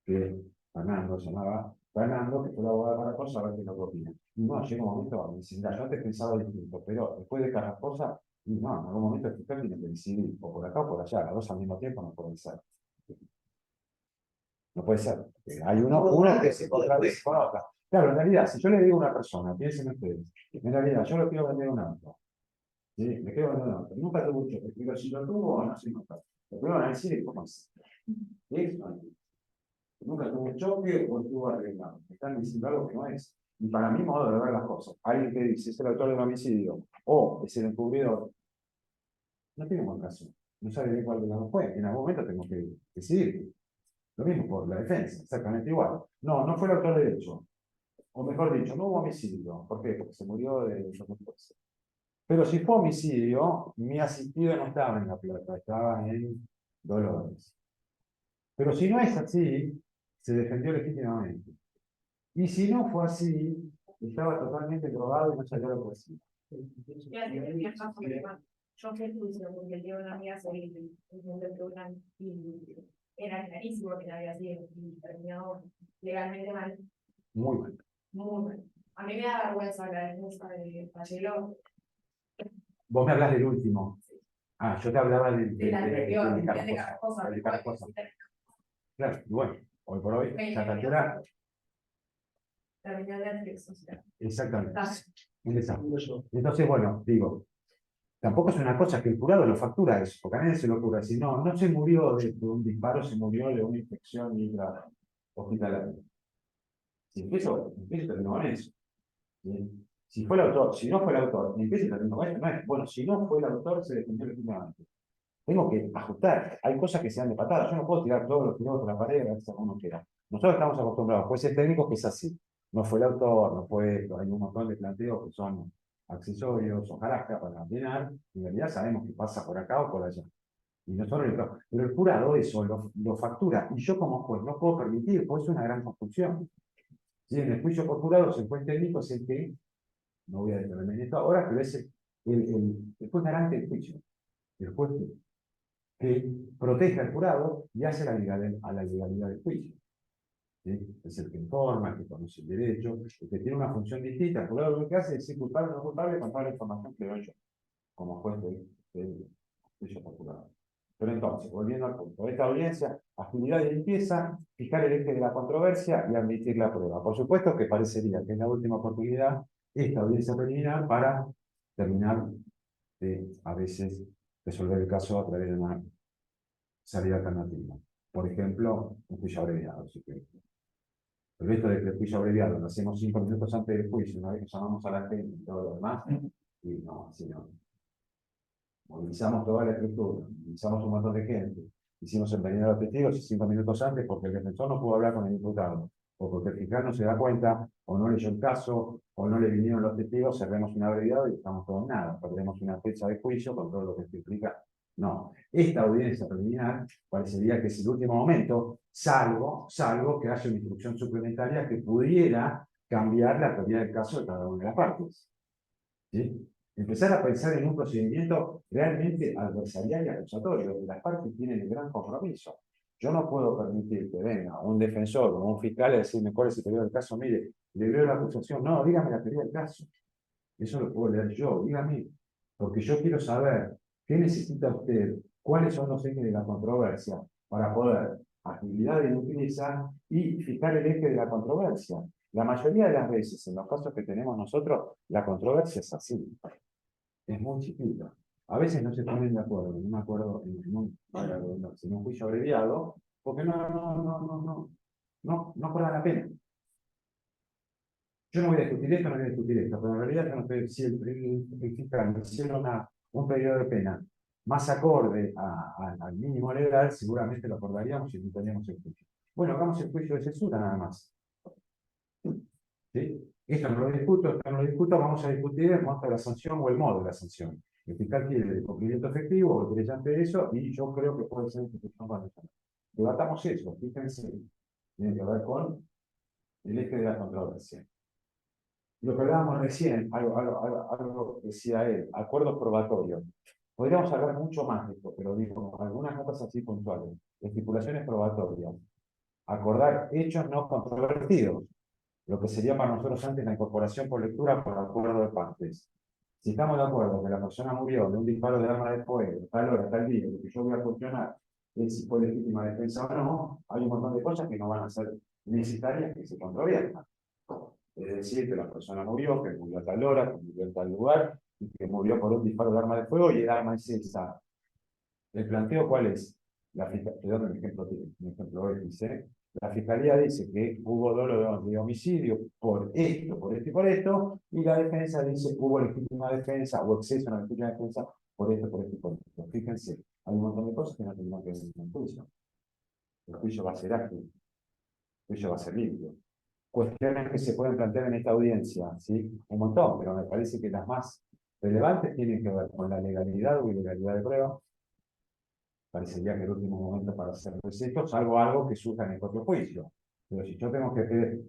que Fernando, se llamaba Fernando, que fue el abogado de Carrascosa, a ver qué es lo que opina. Y no, llega un momento, me dicen, yo antes pensaba distinto, pero después de Carrascosa, y no, en algún momento el fiscal tiene que decidir, o por acá o por allá, las dos al mismo tiempo no pueden ser. No puede ser. Hay una que se contradice con otra. Claro, en realidad, si yo le digo a una persona, piensen ustedes, en realidad yo le quiero vender un auto. ¿Sí? Le quiero vender un auto. Nunca tuvo un choque. Digo, si lo tuvo o no, si no. Lo primero van a decir es cómo es. Nunca tuvo un choque o estuvo arreglado. Están diciendo algo que no es. Y para mi modo de ver las cosas, alguien que dice es el autor del homicidio o es el encubridor, no tiene buen caso. No sabe bien cuál de los dos fue. En algún momento tengo que decidir. Lo mismo por la defensa, exactamente igual. No fue el autor del hecho. O mejor dicho, no hubo homicidio. ¿Por qué? Porque se murió de los después. Pero si fue homicidio, mi asistido no estaba en La Plata, estaba en Dolores. Pero si no es así, se defendió legítimamente. Y si no fue así, estaba totalmente drogado y no salió lo que hacía. Yo fui juicio porque yo una amiga soy el programa y era clarísimo que no había sido y terminó legalmente mal. Muy mal. Muy mal. A mí me da vergüenza la defensa de Fallelo. Vos me hablas del último. Ah, yo te hablaba De la anterior, de de Carcosa. de Carcosa. Claro, y bueno, hoy por hoy, Chatatera, Terminó la social. exactamente. Un desastre. Entonces, bueno, digo, tampoco es una cosa que el jurado lo factura eso, porque a nadie se lo ocurre decir, no, no se murió de un disparo, se murió de una infección hospitalaria. Si empiezo termino con eso. ¿Sí? Si fue el autor, si no fue el autor, empiezo y termino con eso. No es, bueno, si no fue el autor, se defendió legítimamente. Tengo que ajustar. Hay cosas que se dan de patada. Yo no puedo tirar todos los tiros por la pared, a ver si uno quiera. Nosotros estamos acostumbrados, puede ser técnico que es así. No fue el autor, no fue esto. Hay un montón de planteos que son accesorios o jarasca para llenar. En realidad sabemos que pasa por acá o por allá. Y nosotros, pero el jurado eso lo factura. Y yo como juez no puedo permitir, pues es una gran construcción. Si en el juicio por jurados el juez técnico es el que, no voy a detenerme en esto ahora, pero es el juez garante del juicio. El juez que protege al jurado y hace a la legalidad del juicio. ¿Sí? Es el que informa, el que conoce el derecho, el que tiene una función distinta. El jurado lo que hace es ser culpable o no culpable con toda la información que doy yo, como juez del juicio por jurado. Pero entonces, volviendo al punto, esta audiencia, agilidad y limpieza, fijar el eje de la controversia y admitir la prueba. Por supuesto que parecería que es la última oportunidad esta audiencia preliminar para terminar de, a veces, resolver el caso a través de una salida alternativa. Por ejemplo, un juicio abreviado. Pero esto de que el juicio abreviado lo hacemos 5 minutos antes del juicio, una vez que llamamos a la gente y todo lo demás, y no, así no. Movilizamos toda la estructura, movilizamos un montón de gente, hicimos intervenir a los testigos y 5 minutos antes porque el defensor no pudo hablar con el imputado, o porque el fiscal no se da cuenta, o no leyó el caso, o no le vinieron los testigos, cerremos un abreviado y estamos todos en nada, perdemos una fecha de juicio con todo lo que esto implica. No, esta audiencia preliminar parecería que es el último momento, salvo que haya una instrucción suplementaria que pudiera cambiar la teoría del caso de cada una de las partes. ¿Sí? Empezar a pensar en un procedimiento realmente adversarial y acusatorio, donde las partes tienen el gran compromiso. Yo no puedo permitir que venga un defensor o un fiscal a decirme cuál es el teoría del caso. Mire, le leo la acusación. No, dígame la teoría del caso. Eso lo puedo leer yo, dígame. Porque yo quiero saber qué necesita usted, cuáles son los ejes de la controversia para poder agilidad y utilizar y fijar el eje de la controversia. La mayoría de las veces, en los casos que tenemos nosotros, la controversia es así. Es muy chiquita. A veces no se ponen de acuerdo, no me acuerdo en un juicio abreviado, porque no cobra la pena. Yo no voy a discutir esto, no voy a discutir esto, pero en realidad yo no sé si el fiscal me hiciera un periodo de pena más acorde al mínimo legal, seguramente lo acordaríamos y evitaríamos el juicio. Bueno, hagamos el juicio de censura nada más. ¿Sí? Esto no lo discuto, vamos a discutir el monto de la sanción o el modo de la sanción. El fiscal quiere el cumplimiento efectivo o el creyente de eso, y yo creo que puede ser institución condicional. Debatamos eso, fíjense, tiene que ver con el eje de la controversia. Lo que hablábamos recién, algo decía él, acuerdos probatorios. Podríamos hablar mucho más de esto, pero digo, algunas notas así puntuales. Estipulaciones probatorias. Acordar hechos no controvertidos. Lo que sería para nosotros antes la incorporación por lectura por acuerdo de partes. Si estamos de acuerdo que la persona murió de un disparo de arma de fuego, tal hora, tal día, lo que yo voy a cuestionar es si fue legítima defensa o no, hay un montón de cosas que no van a ser necesarias que se controviertan. Es decir, que la persona murió, que murió a tal hora, que murió en tal lugar, y que murió por un disparo de arma de fuego y el arma es esa. ¿El planteo cuál es? Te doy un ejemplo dice, la fiscalía dice que hubo dolo de homicidio por esto y por esto, y la defensa dice que hubo legítima defensa o exceso en la legítima defensa por esto y por esto. Fíjense, hay un montón de cosas que no tenemos que ver en el juicio. El juicio va a ser ágil, el juicio va a ser limpio. Cuestiones que se pueden plantear en esta audiencia, ¿sí? Un montón, pero me parece que las más relevantes tienen que ver con la legalidad o ilegalidad de prueba, parecería que el último momento para hacer receso, salvo algo que surja en el propio juicio. Pero si yo tengo que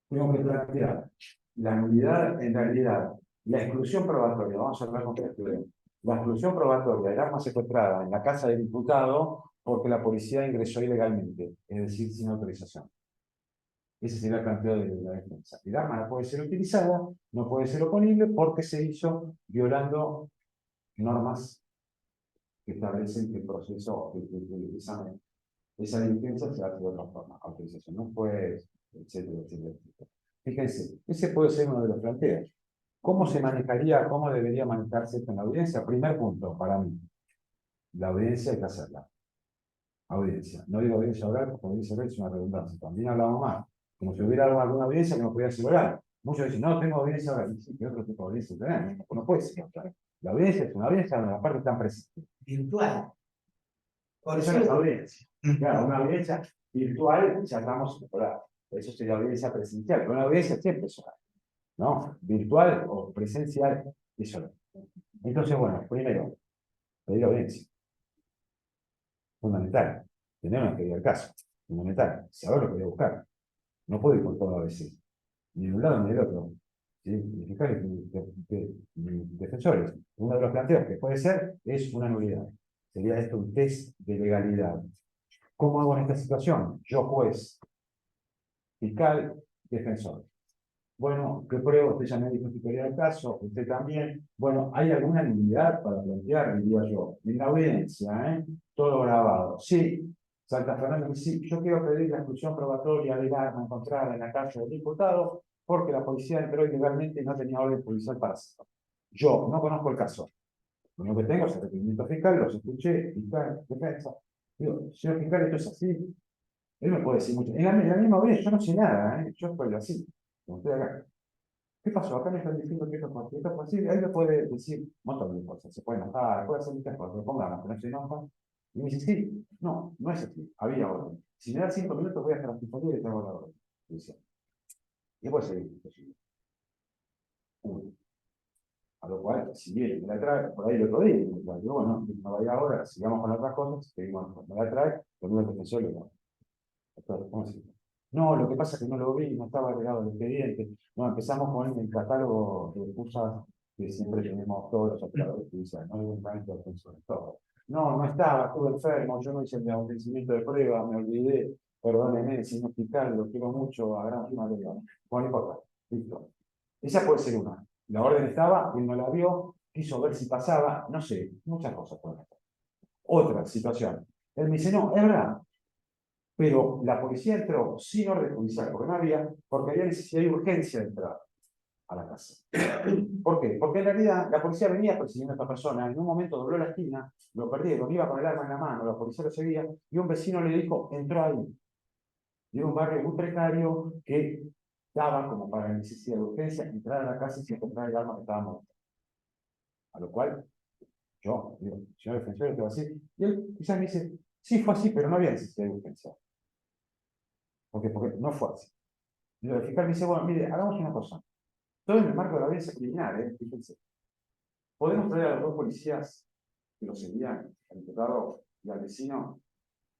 plantear la nulidad, en realidad, la exclusión probatoria, vamos a hablar con la exclusión probatoria del arma secuestrada en la casa del imputado porque la policía ingresó ilegalmente, es decir, sin autorización. Ese sería el planteo de la defensa. El arma no puede ser utilizada, no puede ser oponible porque se hizo violando normas que establecen que el proceso, esa diligencia se hace de otra forma, autorización no puede, etcétera, etcétera, etcétera. Fíjense, ese puede ser uno de los planteos. ¿Cómo se manejaría, cómo debería manejarse esto en la audiencia? Primer punto, para mí, la audiencia hay que hacerla. Audiencia. No digo audiencia oral, porque audiencia oral es una redundancia. También hablamos más. Como si hubiera alguna audiencia que no podía ser oral. Muchos dicen, no, tengo audiencia oral. Y sí, ¿qué otro tipo de audiencia tenés? No puede ser oral. La audiencia es una audiencia donde las partes están presentes. Virtual. Por Eso eso no es audiencia. Claro, una audiencia virtual ya estamos oral. Eso sería audiencia presencial. Pero una audiencia siempre es oral. ¿No? Virtual o presencial es oral. Entonces, bueno, primero, pedir audiencia. Fundamental. Tener una teoría del caso. Fundamental. Saber lo que voy a buscar. No puedo ir por todo a veces. Ni de un lado ni del otro. ¿Sí? Y fijar defensores. Uno de los planteos que puede ser es una nulidad. Sería esto un test de legalidad. ¿Cómo hago en esta situación? Yo, juez, fiscal, defensor. Bueno, ¿qué prueba? Usted ya me dijo su teoría del caso, usted también. Bueno, ¿hay alguna nulidad para plantear? Diría yo. En la audiencia, todo grabado. Sí, Salta Fernando, sí, yo quiero pedir la exclusión probatoria del arma encontrada en la casa del diputado porque la policía entró ilegalmente y no tenía orden policial para hacerlo. Yo no conozco el caso. Lo único que tengo es el requerimiento fiscal, los escuché, fiscal, defensa. Digo, señor fiscal, esto es así. Él me puede decir mucho. En la misma vez, yo no sé nada, yo estoy así, como estoy acá. ¿Qué pasó? Acá me están diciendo que esto es posible. Él me puede decir un montón de cosas. Se puede enojar, puede hacer muchas cosas. Pongamos que no se enoja. Y me dice, sí, no, no es así. Había orden. Si me da 5 minutos, voy hasta la fiscalía y te hago la orden. Dice. Y puede seguir. Uno. A lo cual, si bien me la trae, por ahí el otro día, digo, bueno, no vaya ahora, sigamos con otras cosas, seguimos, me la trae, con un defensor le digo, ¿cómo se llama? No, lo que pasa es que no lo vi, no estaba agregado el expediente. No, empezamos con el catálogo de excusas que siempre tenemos todos los operadores judiciales, no hay un plan de defensores, todo. No, no estaba, estuve enfermo, yo no hice el ofrecimiento de prueba, me olvidé, perdóneme, señor fiscal, lo quiero mucho, a gran firma de León. Bueno, no importa, listo. Esa puede ser una. La orden estaba, él no la vio, quiso ver si pasaba, no sé, muchas cosas pueden estar. Otra situación. Él me dice, no, es verdad, pero la policía entró sin orden judicial, porque había necesidad y urgencia de entrar a la casa. ¿Por qué? Porque en realidad la policía venía persiguiendo a esta persona, en un momento dobló la esquina, lo perdieron, iba con el arma en la mano, la policía lo seguía, y un vecino le dijo, entró ahí. Y era un barrio muy precario que daba como para necesidad de urgencia entrar a la casa y se encontrar el arma que estaba muerta. A lo cual, yo digo, señor defensor, esto va así. Y él quizás me dice, sí fue así, pero no había necesidad de urgencia. Porque no fue así. Y el fiscal me dice, bueno, mire, hagamos una cosa. Todo en el marco de la audiencia criminal, fíjense. Podemos traer a los dos policías que lo seguían, al imputado y al vecino,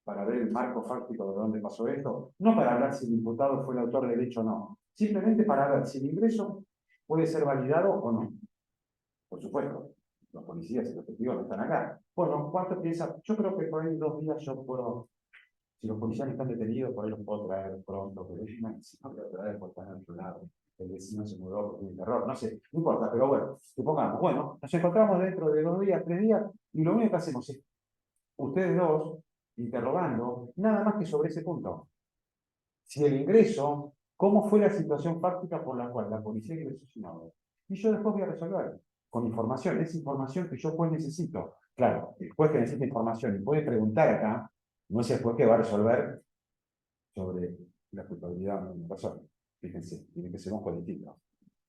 para ver el marco fáctico de dónde pasó esto. No para hablar si el imputado fue el autor del hecho o no. Simplemente para ver si el ingreso puede ser validado o no. Por supuesto, los policías y los testigos no están acá. Bueno, ¿cuánto piensa? Yo creo que por ahí 2 días yo puedo. Si los policías están detenidos, por ahí los puedo traer pronto, pero si no voy a traer por estar en otro lado. El vecino se mudó porque tiene terror, no sé, no importa, pero bueno, que pongamos. Bueno, nos encontramos dentro de 2 días, 3 días, y lo único que hacemos es, ustedes dos, interrogando, nada más que sobre ese punto. Si el ingreso, ¿cómo fue la situación fáctica por la cual la policía ingresó sin orden? Y yo después voy a resolver con información, es información que yo pues necesito. Claro, el juez que necesita información y puede preguntar acá, no es el juez que va a resolver sobre la culpabilidad de una persona. Fíjense, tiene que ser un juez distinto.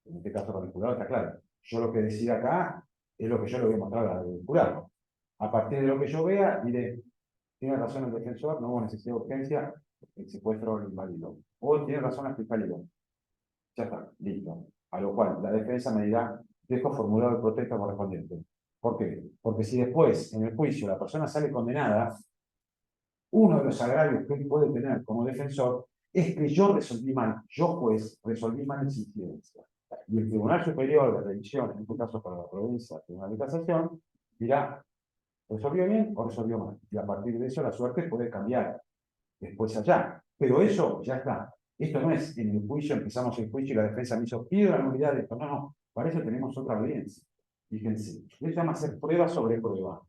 En este caso con el jurado está claro. Yo lo que decida acá es lo que yo le voy a mostrar al jurado. A partir de lo que yo vea, diré, tiene razón el defensor, no hubo necesidad de urgencia, el secuestro lo inválido. O tiene razón la fiscalía. Ya está, listo. A lo cual la defensa me dirá, dejo formulado el protesta correspondiente. ¿Por qué? Porque si después, en el juicio, la persona sale condenada, uno de los agravios que él puede tener como defensor es que yo resolví mal, yo juez, resolví mal en incidencia. Y el Tribunal Superior de Revisión, en este caso para la provincia, el Tribunal de Casación, dirá, ¿resolvió bien o resolvió mal? Y a partir de eso la suerte puede cambiar después allá. Pero eso ya está. Esto no es en el juicio, empezamos el juicio y la defensa me hizo, pido la nulidad de esto. No, no, para eso tenemos otra audiencia. Fíjense, eso se llama hacer prueba sobre prueba.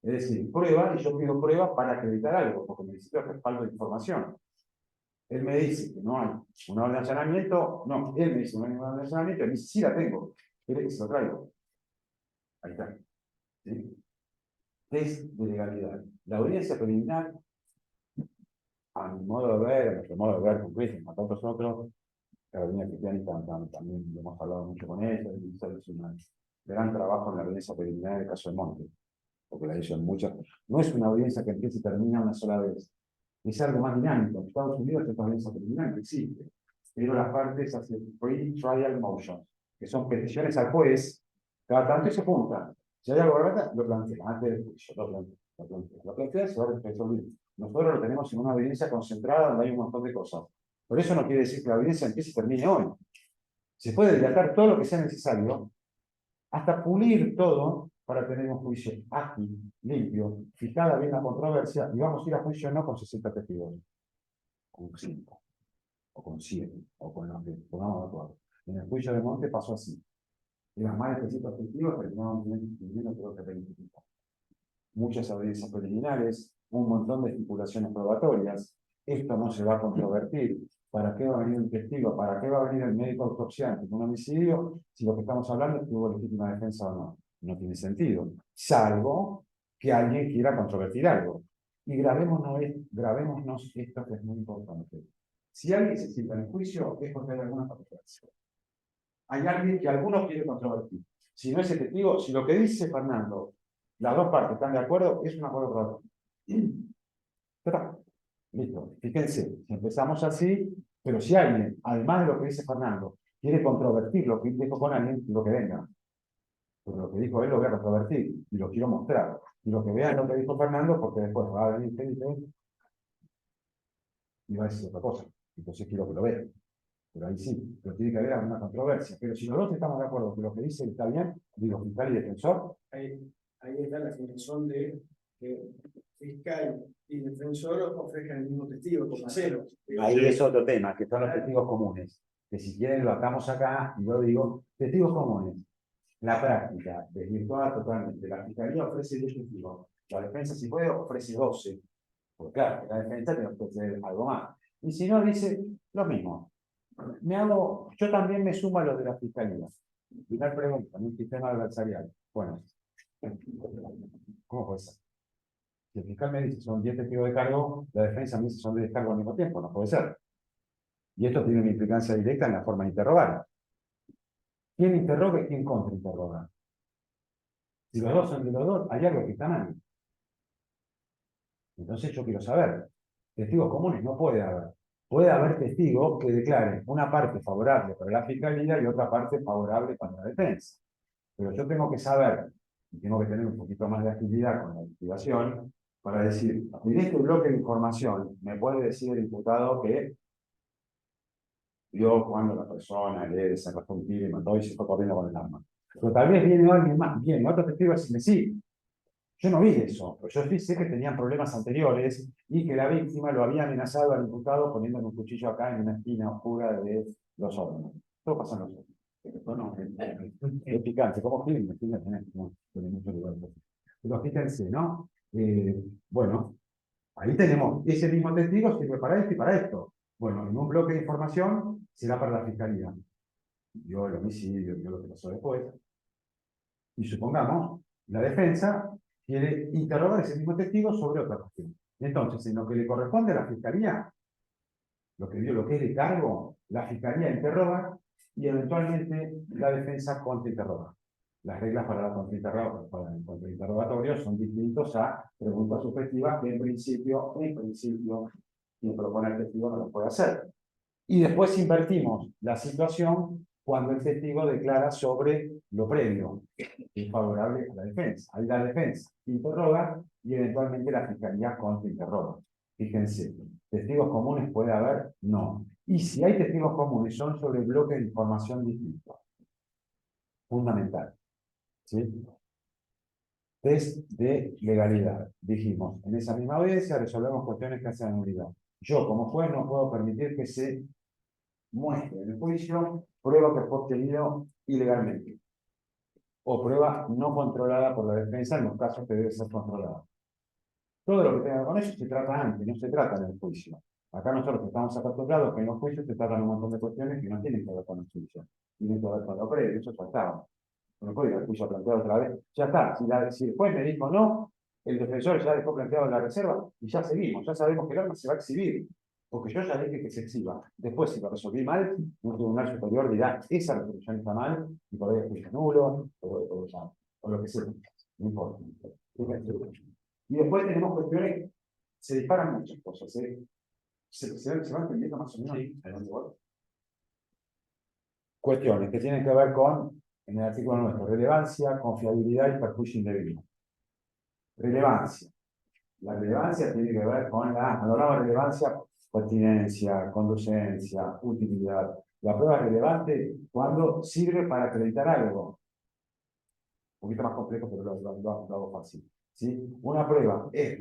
Es decir, prueba y yo pido prueba para acreditar algo, porque necesito respaldo de información. Él me dice que no hay una orden de allanamiento, no, él me dice que no hay una orden de allanamiento, él me dice, sí la tengo, quiere que se lo traigo. Ahí está. ¿Sí? Test de legalidad. La audiencia preliminar, a mi modo de ver, a nuestro modo de ver con Cristian, con tantos otros, Carolina Cristiani también hemos hablado mucho con ella, y hizo un gran trabajo en la audiencia preliminar del caso de Monte, porque la hizo en muchas. No es una audiencia que empieza y termina una sola vez, es algo más dinámico. En Estados Unidos esta audiencia preliminar no existe, pero las partes hacen pre-trial motions, que son peticiones al juez, cada tanto se juntan. Si hay algo raro, lo plantea antes del juicio, lo plantea, se va a resolver. Nosotros lo tenemos en una audiencia concentrada donde hay un montón de cosas. Por eso no quiere decir que la audiencia empiece y termine hoy. Se puede dilatar todo lo que sea necesario, hasta pulir todo para tener un juicio ágil, limpio, fijada bien la controversia, y vamos a ir a juicio no con 60 testigos, con 5, o con 7, o con los que pongamos de acuerdo. En el juicio de Monte pasó así. Eran más de 300 testigos, terminaban pidiendo creo que 25. Muchas audiencias preliminares, un montón de estipulaciones probatorias. Esto no se va a controvertir. ¿Para qué va a venir un testigo? ¿Para qué va a venir el médico autopsiante con un homicidio? Si lo que estamos hablando es que hubo legítima defensa o no. No tiene sentido. Salvo que alguien quiera controvertir algo. Y grabémonos esto que es muy importante. Si alguien se sienta en el juicio, es porque hay alguna controversia. Hay alguien que alguno quiere controvertir. Si no es el testigo, si lo que dice Fernando, las dos partes están de acuerdo, es un acuerdo probatorio. Listo. Fíjense, si empezamos así, pero si alguien, además de lo que dice Fernando, quiere controvertir lo que dijo con alguien, lo que venga. Porque lo que dijo él lo voy a controvertir y lo quiero mostrar. Y lo que vean lo que dijo Fernando, porque después va a venir gente y va a decir otra cosa. Entonces quiero que lo vean. Pero ahí sí, pero tiene que haber alguna controversia. Pero si los dos estamos de acuerdo que lo que dice está bien, digo, fiscal y defensor. Ahí está la definición de que fiscal y defensor ofrezcan el mismo testigo, como cero. Ahí es otro tema, que son los testigos comunes. Que si quieren lo atamos acá, y yo digo, testigos comunes. La práctica desvirtuada totalmente. La fiscalía ofrece 10 testigos. La defensa, si puede, ofrece 12. Porque claro, la defensa tiene que ofrecer algo más. Y si no, dice lo mismo. Yo también me sumo a lo de la fiscalía. Final pregunta, en un sistema adversarial. Bueno, ¿cómo puede ser? Si el fiscal me dice son 10 testigos de cargo, la defensa me dice son 10 cargos al mismo tiempo, no puede ser. Y esto tiene una implicancia directa en la forma de interrogar. ¿Quién interroga y quién contrainterroga? Si los dos son de los dos, hay algo que está mal. Entonces yo quiero saber. Testigos comunes no puede haber. Puede haber testigos que declaren una parte favorable para la fiscalía y otra parte favorable para la defensa. Pero yo tengo que saber, y tengo que tener un poquito más de agilidad con la investigación, para decir, en este bloque de información, me puede decir el imputado que vio cuando la persona le sacó un tiro y mató y se fue corriendo con el arma. Pero tal vez viene alguien más, viene otro testigo y dice, sí, yo no vi eso, pero yo sí sé que tenían problemas anteriores y que la víctima lo había amenazado al imputado poniéndole un cuchillo acá en una esquina oscura de los órganos. Todo pasa en los órganos. Esto no, es picante, como film, no, tiene mucho lugar. Pero fíjense, ¿no? Bueno, ahí tenemos ese mismo testigo, sirve para esto y para esto. Bueno, en un bloque de información será para la fiscalía. Vio el homicidio, vio lo que pasó después. Y supongamos, la defensa quiere interrogar a ese mismo testigo sobre otra cuestión. Entonces, en lo que le corresponde a la fiscalía, lo que es de cargo, la fiscalía interroga y eventualmente la defensa contrainterroga. Las reglas para el contrainterrogatorio son distintos a preguntas subjetivas que en principio, quien propone al testigo no lo puede hacer. Y después invertimos la situación cuando el testigo declara sobre lo previo, que es favorable a la defensa. Ahí la defensa interroga y eventualmente la fiscalía contrainterroga. Fíjense, ¿testigos comunes puede haber? No. Y si hay testigos comunes, son sobre bloques de información distintos. Fundamental. ¿Sí? Test de legalidad. Dijimos, en esa misma audiencia resolvemos cuestiones que hacen nulidad. Yo, como juez, no puedo permitir que se muestre en el juicio prueba que fue obtenido ilegalmente o prueba no controlada por la defensa en los casos que debe ser controlada. Todo lo que tenga con eso se trata antes, no se trata en el juicio. Acá nosotros estamos acostumbrados que en los juicios se tratan un montón de cuestiones que no tienen que ver con el juicio, tienen que ver con lo previo, eso ya estaba. No puedo ir al juicio a plantear otra vez, ya está. Si el juez me dijo no, el defensor ya dejó planteado en la reserva y ya seguimos, ya sabemos que el arma se va a exhibir, porque yo ya dije que se exhiba. Después, si lo resolví mal, un tribunal superior dirá, esa resolución está mal, y por ahí es juicio nulo, o lo que sea, no importa. Y después tenemos cuestiones, se disparan muchas cosas, se van entendiendo más o menos. Sí. Cuestiones que tienen que ver con, en el artículo nuestro, relevancia, confiabilidad y perjuicio indebido. Relevancia. La relevancia tiene que ver con cuando hablamos de relevancia, pertinencia, conducencia, utilidad. La prueba es relevante cuando sirve para acreditar algo. Un poquito más complejo, pero lo hago fácil. ¿Sí? Una prueba es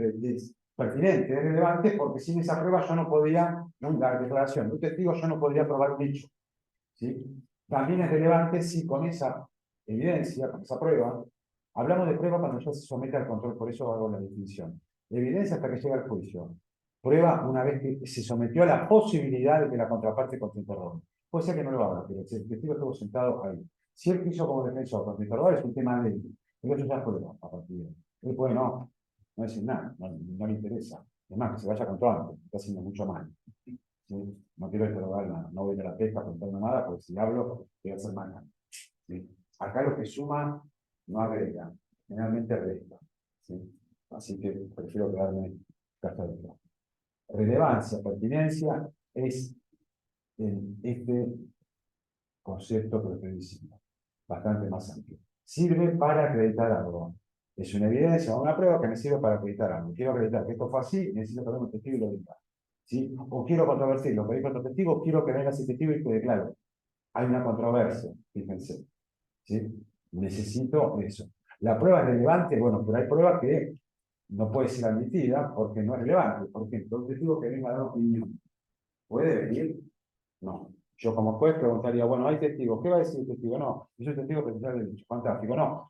pertinente, es relevante, porque sin esa prueba yo no podía, la declaración de un testigo, yo no podría probar un hecho. ¿Sí? También es relevante si con esa evidencia, con esa prueba, hablamos de prueba cuando ya se somete al control, por eso hago la definición. Evidencia hasta que llega al juicio. Prueba una vez que se sometió a la posibilidad de que la contraparte contrainterrogue. Puede ser que no lo haga, pero el testigo estuvo sentado ahí. Si él quiso como defensor contrainterrogar, es un tema de él. Pero eso ya es prueba a partir de él. Él puede no decir nada, no le interesa. Es más, que se vaya controlando, está haciendo mucho mal. ¿Sí? No quiero interrogarla, no voy a la pesca contando nada, porque si hablo, voy a hacer mal. ¿Sí? Acá lo que suma no agrega, generalmente resta. ¿Sí? Así que prefiero quedarme callado. Relevancia, pertinencia es este concepto que estoy diciendo, bastante más amplio. Sirve para acreditar algo. Es una evidencia o una prueba que me sirve para acreditar algo. Quiero acreditar que esto fue así, necesito tener un testigo y lo diga. ¿Sí? O quiero controvertir lo que dijo otro testigo, quiero que venga ese testigo y que declare. Hay una controversia, fíjense. ¿Sí? Necesito eso. La prueba es relevante, bueno, pero hay pruebas que no puede ser admitida porque no es relevante. Por ejemplo, un testigo que venga a dar opinión, ¿puede venir? No. Yo como juez preguntaría, bueno, hay testigos, ¿qué va a decir el testigo? No, es un testigo presencial del derecho, fantástico, no.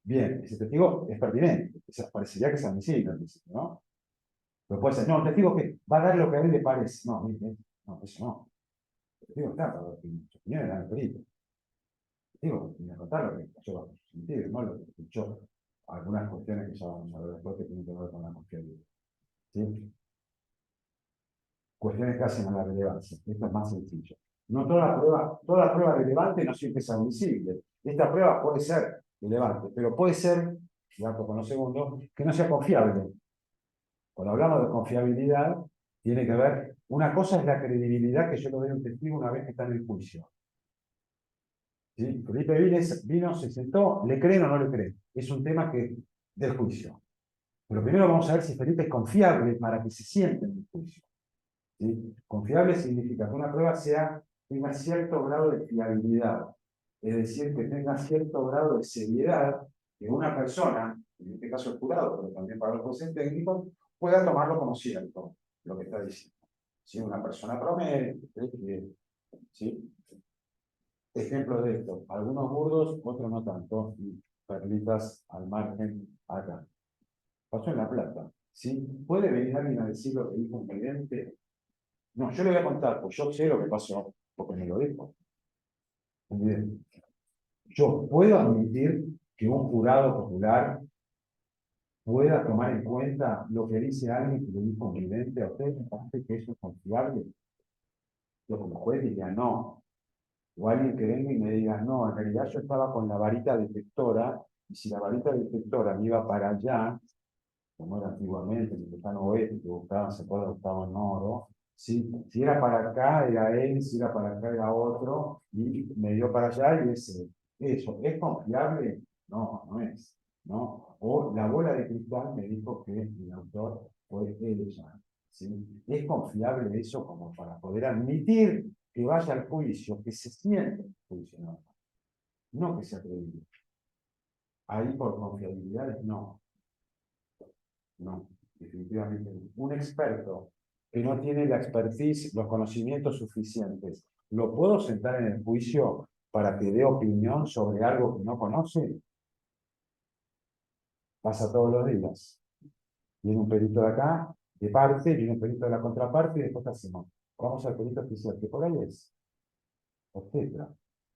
Bien, ese testigo es pertinente, parecería que es admisible, ¿no? Pero puede ser, no, el testigo que va a dar lo que a él le parece. No, eso no. El testigo está para dar su opinión en el perito. El testigo tiene que contar lo que yo bajo su sentido, no lo que escuchó. Algunas cuestiones que ya vamos a ver después que tienen que ver con la confiabilidad. ¿Sí? Cuestiones que hacen a la relevancia. Esto es más sencillo. No toda prueba relevante no siempre es admisible. Esta prueba puede ser relevante, pero puede ser, y harto con los segundos, que no sea confiable. Cuando hablamos de confiabilidad, tiene que ver, una cosa es la credibilidad que yo le doy a un testigo una vez que está en el juicio. ¿Sí? Felipe vino, se sentó, ¿le creen o no le creen? Es un tema del juicio. Pero primero vamos a ver si Felipe es confiable para que se siente en el juicio. ¿Sí? Confiable significa que una prueba tenga cierto grado de fiabilidad, es decir, que tenga cierto grado de seriedad, que una persona, en este caso el jurado, pero también para los jueces técnicos, pueda tomarlo como cierto, lo que está diciendo. Si una persona promedio, ¿sí? Ejemplo de esto, algunos burdos, otros no tanto, y perlitas al margen acá. Pasó en La Plata, ¿sí? ¿Puede venir alguien a decir lo que dijo un cliente? No, yo le voy a contar, pues yo sé lo que pasó, porque me lo dijo. Muy bien. Yo puedo admitir que un jurado popular pueda tomar en cuenta lo que dice alguien que le dijo un vidente. ¿A ustedes les parece que eso es confiable? Yo como juez diría no. O alguien que venga y me diga, no, en realidad yo estaba con la varita detectora, y si la varita detectora me iba para allá, como era antiguamente, en el lejano oeste, que buscaban, se acuerda, buscaban oro, Si era para acá, era él, si era para acá, era otro, y me dio para allá y ese. Eso, ¿es confiable? No, no es. ¿No? O la bola de cristal me dijo que el autor fue ella. ¿Sí? ¿Es confiable eso como para poder admitir que vaya al juicio, que se siente juicio? No que sea creíble. Ahí por confiabilidades, no. No, definitivamente no. Un experto que no tiene la expertise, los conocimientos suficientes, ¿lo puedo sentar en el juicio para que dé opinión sobre algo que no conoce? Pasa todos los días. Viene un perito de acá, de parte, viene un perito de la contraparte, y después ¿qué hacemos? Vamos al perito oficial, que por ahí es obstetra.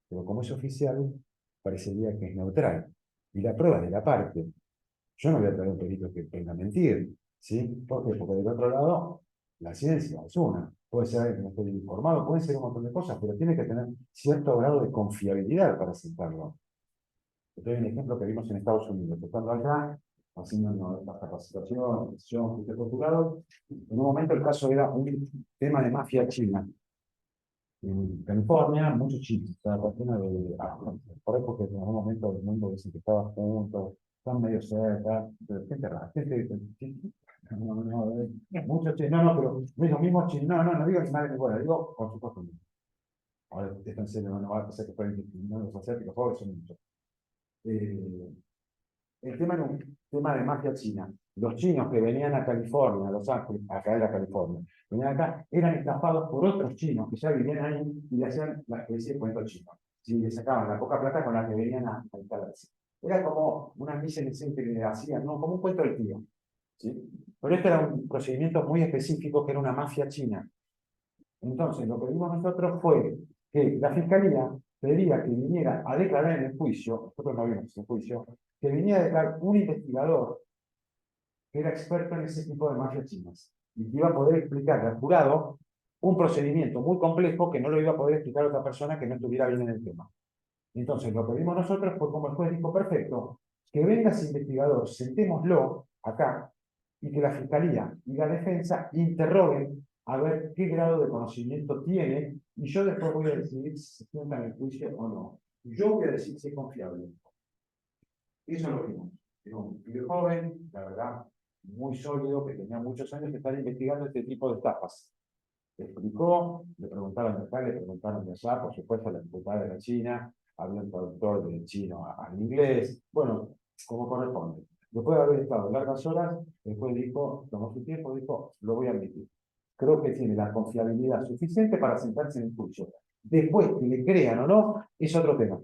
Pero como es oficial, parecería que es neutral. Y la prueba es de la parte. Yo no voy a traer un perito que venga a mentir, ¿sí? ¿Por qué? Porque del otro lado, la ciencia es una. Puede ser alguien que no esté bien informado, puede ser un montón de cosas, pero tiene que tener cierto grado de confiabilidad para aceptarlo. Te doy un ejemplo que vimos en Estados Unidos. Estando allá, haciendo las capacitaciones, fuiste postulado, en un momento el caso era un tema de mafia china. En California, muchos chinos, o sea, por época en algún momento del mundo dicen que estaban juntos, están medio cerca, pero gente rara, muchos chinos, no, pero los mismos chinos, no digo animales de bola, digo, por supuesto, ahora esto en serio, no va a pasar que fueran los asiáticos, pobres son muchos. El tema era un tema de mafia china. Los chinos que venían a California, a Los Ángeles, acá era California, venían acá, eran estafados por otros chinos que ya vivían ahí y le hacían la especie de cuento chino. Sí, le sacaban la poca plata con la que venían a instalarse. Era como una misa inocente que le hacían, ¿no? Como un cuento del tío. ¿Sí? Pero este era un procedimiento muy específico que era una mafia china. Entonces, lo que vimos nosotros fue que la fiscalía pedía que viniera a declarar en el juicio, nosotros no vimos el juicio, que viniera a declarar un investigador que era experto en ese tipo de mafias chinas y que iba a poder explicarle al jurado un procedimiento muy complejo que no lo iba a poder explicar a otra persona que no estuviera bien en el tema. Entonces, lo que vimos nosotros fue como el juez dijo, perfecto, que venga ese investigador, sentémoslo acá, y que la fiscalía y la defensa interroguen a ver qué grado de conocimiento tiene, y yo después voy a decidir si se sienta en el juicio o no. Yo voy a decir si es confiable. Eso es lo que vimos. Era un pibe joven, la verdad, muy sólido, que tenía muchos años de estar investigando este tipo de estafas. Le explicó, le preguntaron de acá, le preguntaron de allá, por supuesto, la diputada de la China, había un traductor del chino al inglés, bueno, como corresponde. Después de haber estado largas horas, después dijo, tomó su tiempo, dijo, lo voy a admitir. Creo que tiene la confiabilidad suficiente para sentarse en el juicio. Después, que le crean o no, es otro tema.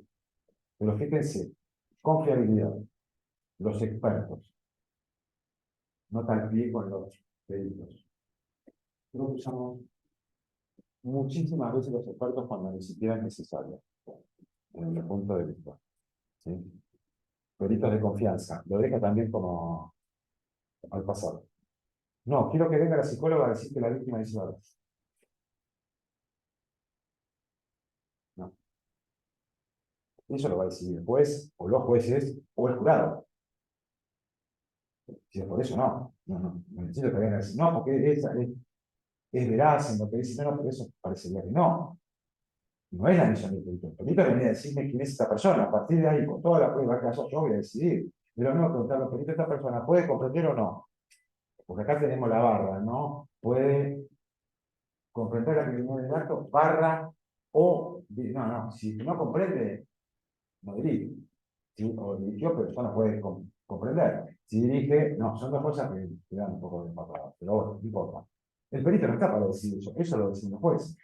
Pero fíjense, confiabilidad, los expertos, no tal pie con los delitos. Creo que usamos muchísimas veces los expertos cuando ni siquiera es necesario, en mi punto de vista. ¿Sí? Peritos de confianza, lo deja también como al pasado. No, quiero que venga la psicóloga a decir que la víctima dice la verdad. No. Eso lo va a decidir el juez, o los jueces, o el jurado. Si es por eso, no necesito que venga a decir, no, porque es veraz en lo que dice, no, pero eso parecería que no. No es la misión del perito. El perito venía a decirme quién es esta persona. A partir de ahí, con toda la prueba que haya, yo voy a decidir. De lo mismo preguntarle al perito, ¿esta persona puede comprender o no? Porque acá tenemos la barra, ¿no? Puede comprender la criminalidad del acto, barra, o, no, si no comprende, no dirige. ¿Sí? O dirigió, pero eso no puede comprender. Si dirige, no, son dos cosas que dan un poco de empapada, pero bueno, no importa. El perito no está para decir eso lo decimos los jueces.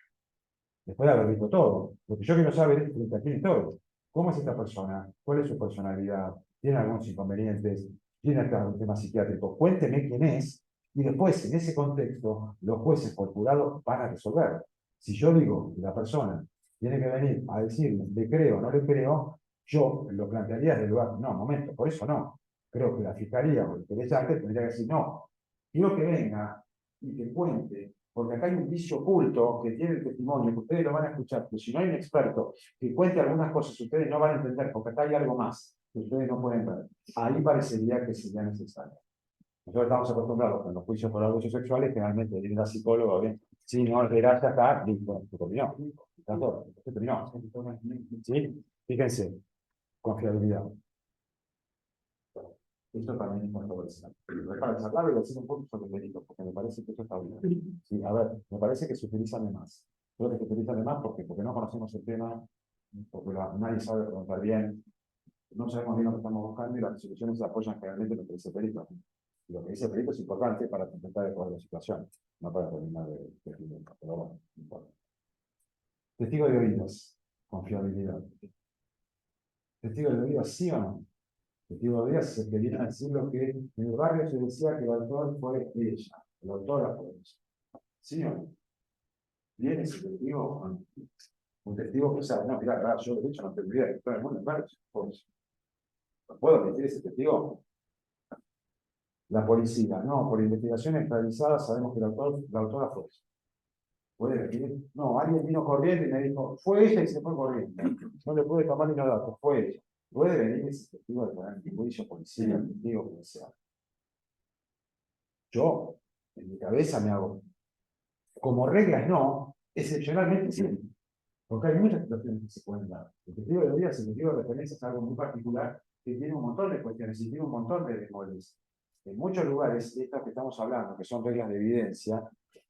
Después de haber visto todo. Lo que yo quiero saber es frente a quién estoy. ¿Cómo es esta persona? ¿Cuál es su personalidad? ¿Tiene algunos inconvenientes? ¿Tiene algún tema psiquiátrico? Cuénteme quién es. Y después, en ese contexto, los jueces por jurado van a resolver. Si yo digo que la persona tiene que venir a decirme, le creo o no le creo, yo lo plantearía desde el lugar, no, momento, por eso no. Creo que la fiscalía o el querellante tendría que decir, no, quiero que venga y que cuente, porque acá hay un vicio oculto que tiene el testimonio, que ustedes lo van a escuchar, pero si no hay un experto que cuente algunas cosas, ustedes no van a entender, porque acá hay algo más que ustedes no pueden ver. Ahí parecería que sería necesario. Nosotros estamos acostumbrados con los juicios por abusos sexuales, generalmente viene la psicóloga, bien, Sí, no, verás, ya está, listo, se terminó. Está todo, se terminó. ¿Sí? Fíjense, confiabilidad. Esto también es controversial. Pero es para desarrollar y decir un poco sobre el delito, porque me parece que eso está bien. Sí, a ver, me parece que se utilizan de más. Creo que se utilizan de más porque no conocemos el tema, porque nadie sabe preguntar bien, no sabemos bien lo que estamos buscando y las resoluciones se apoyan generalmente en lo que dice el perito. Y lo que dice el perito es importante para intentar adecuar la situación, no para terminar de pero bueno, no importa. Testigo de oídos, confiabilidad. Testigo de oídos, sí o no. Testigo de oídos se quería decir lo que en el barrio se decía que el autor fue ella, el autor fue ella. ¿Sí o no? ¿Viene ese testigo o no? Un testigo que sabe, no, mira, yo de hecho no te olvidé que todo el mundo en barrio, ¿puedo meter ese testigo? La policía, no, por investigaciones realizadas sabemos que la autora fue ella. ¿Puede decir? No, alguien vino corriendo y me dijo, fue ella y se fue corriendo. No le pude tomar ni los datos, fue ella. Puede venir ese testigo de poner en juicio policía, testigo policial. Yo, en mi cabeza me hago, como reglas no, excepcionalmente sí. Porque hay muchas situaciones que se pueden dar. El testigo de oídas, el testigo de referencia es algo muy particular que tiene un montón de cuestiones y tiene un montón de bemoles. En muchos lugares, estas que estamos hablando, que son reglas de evidencia,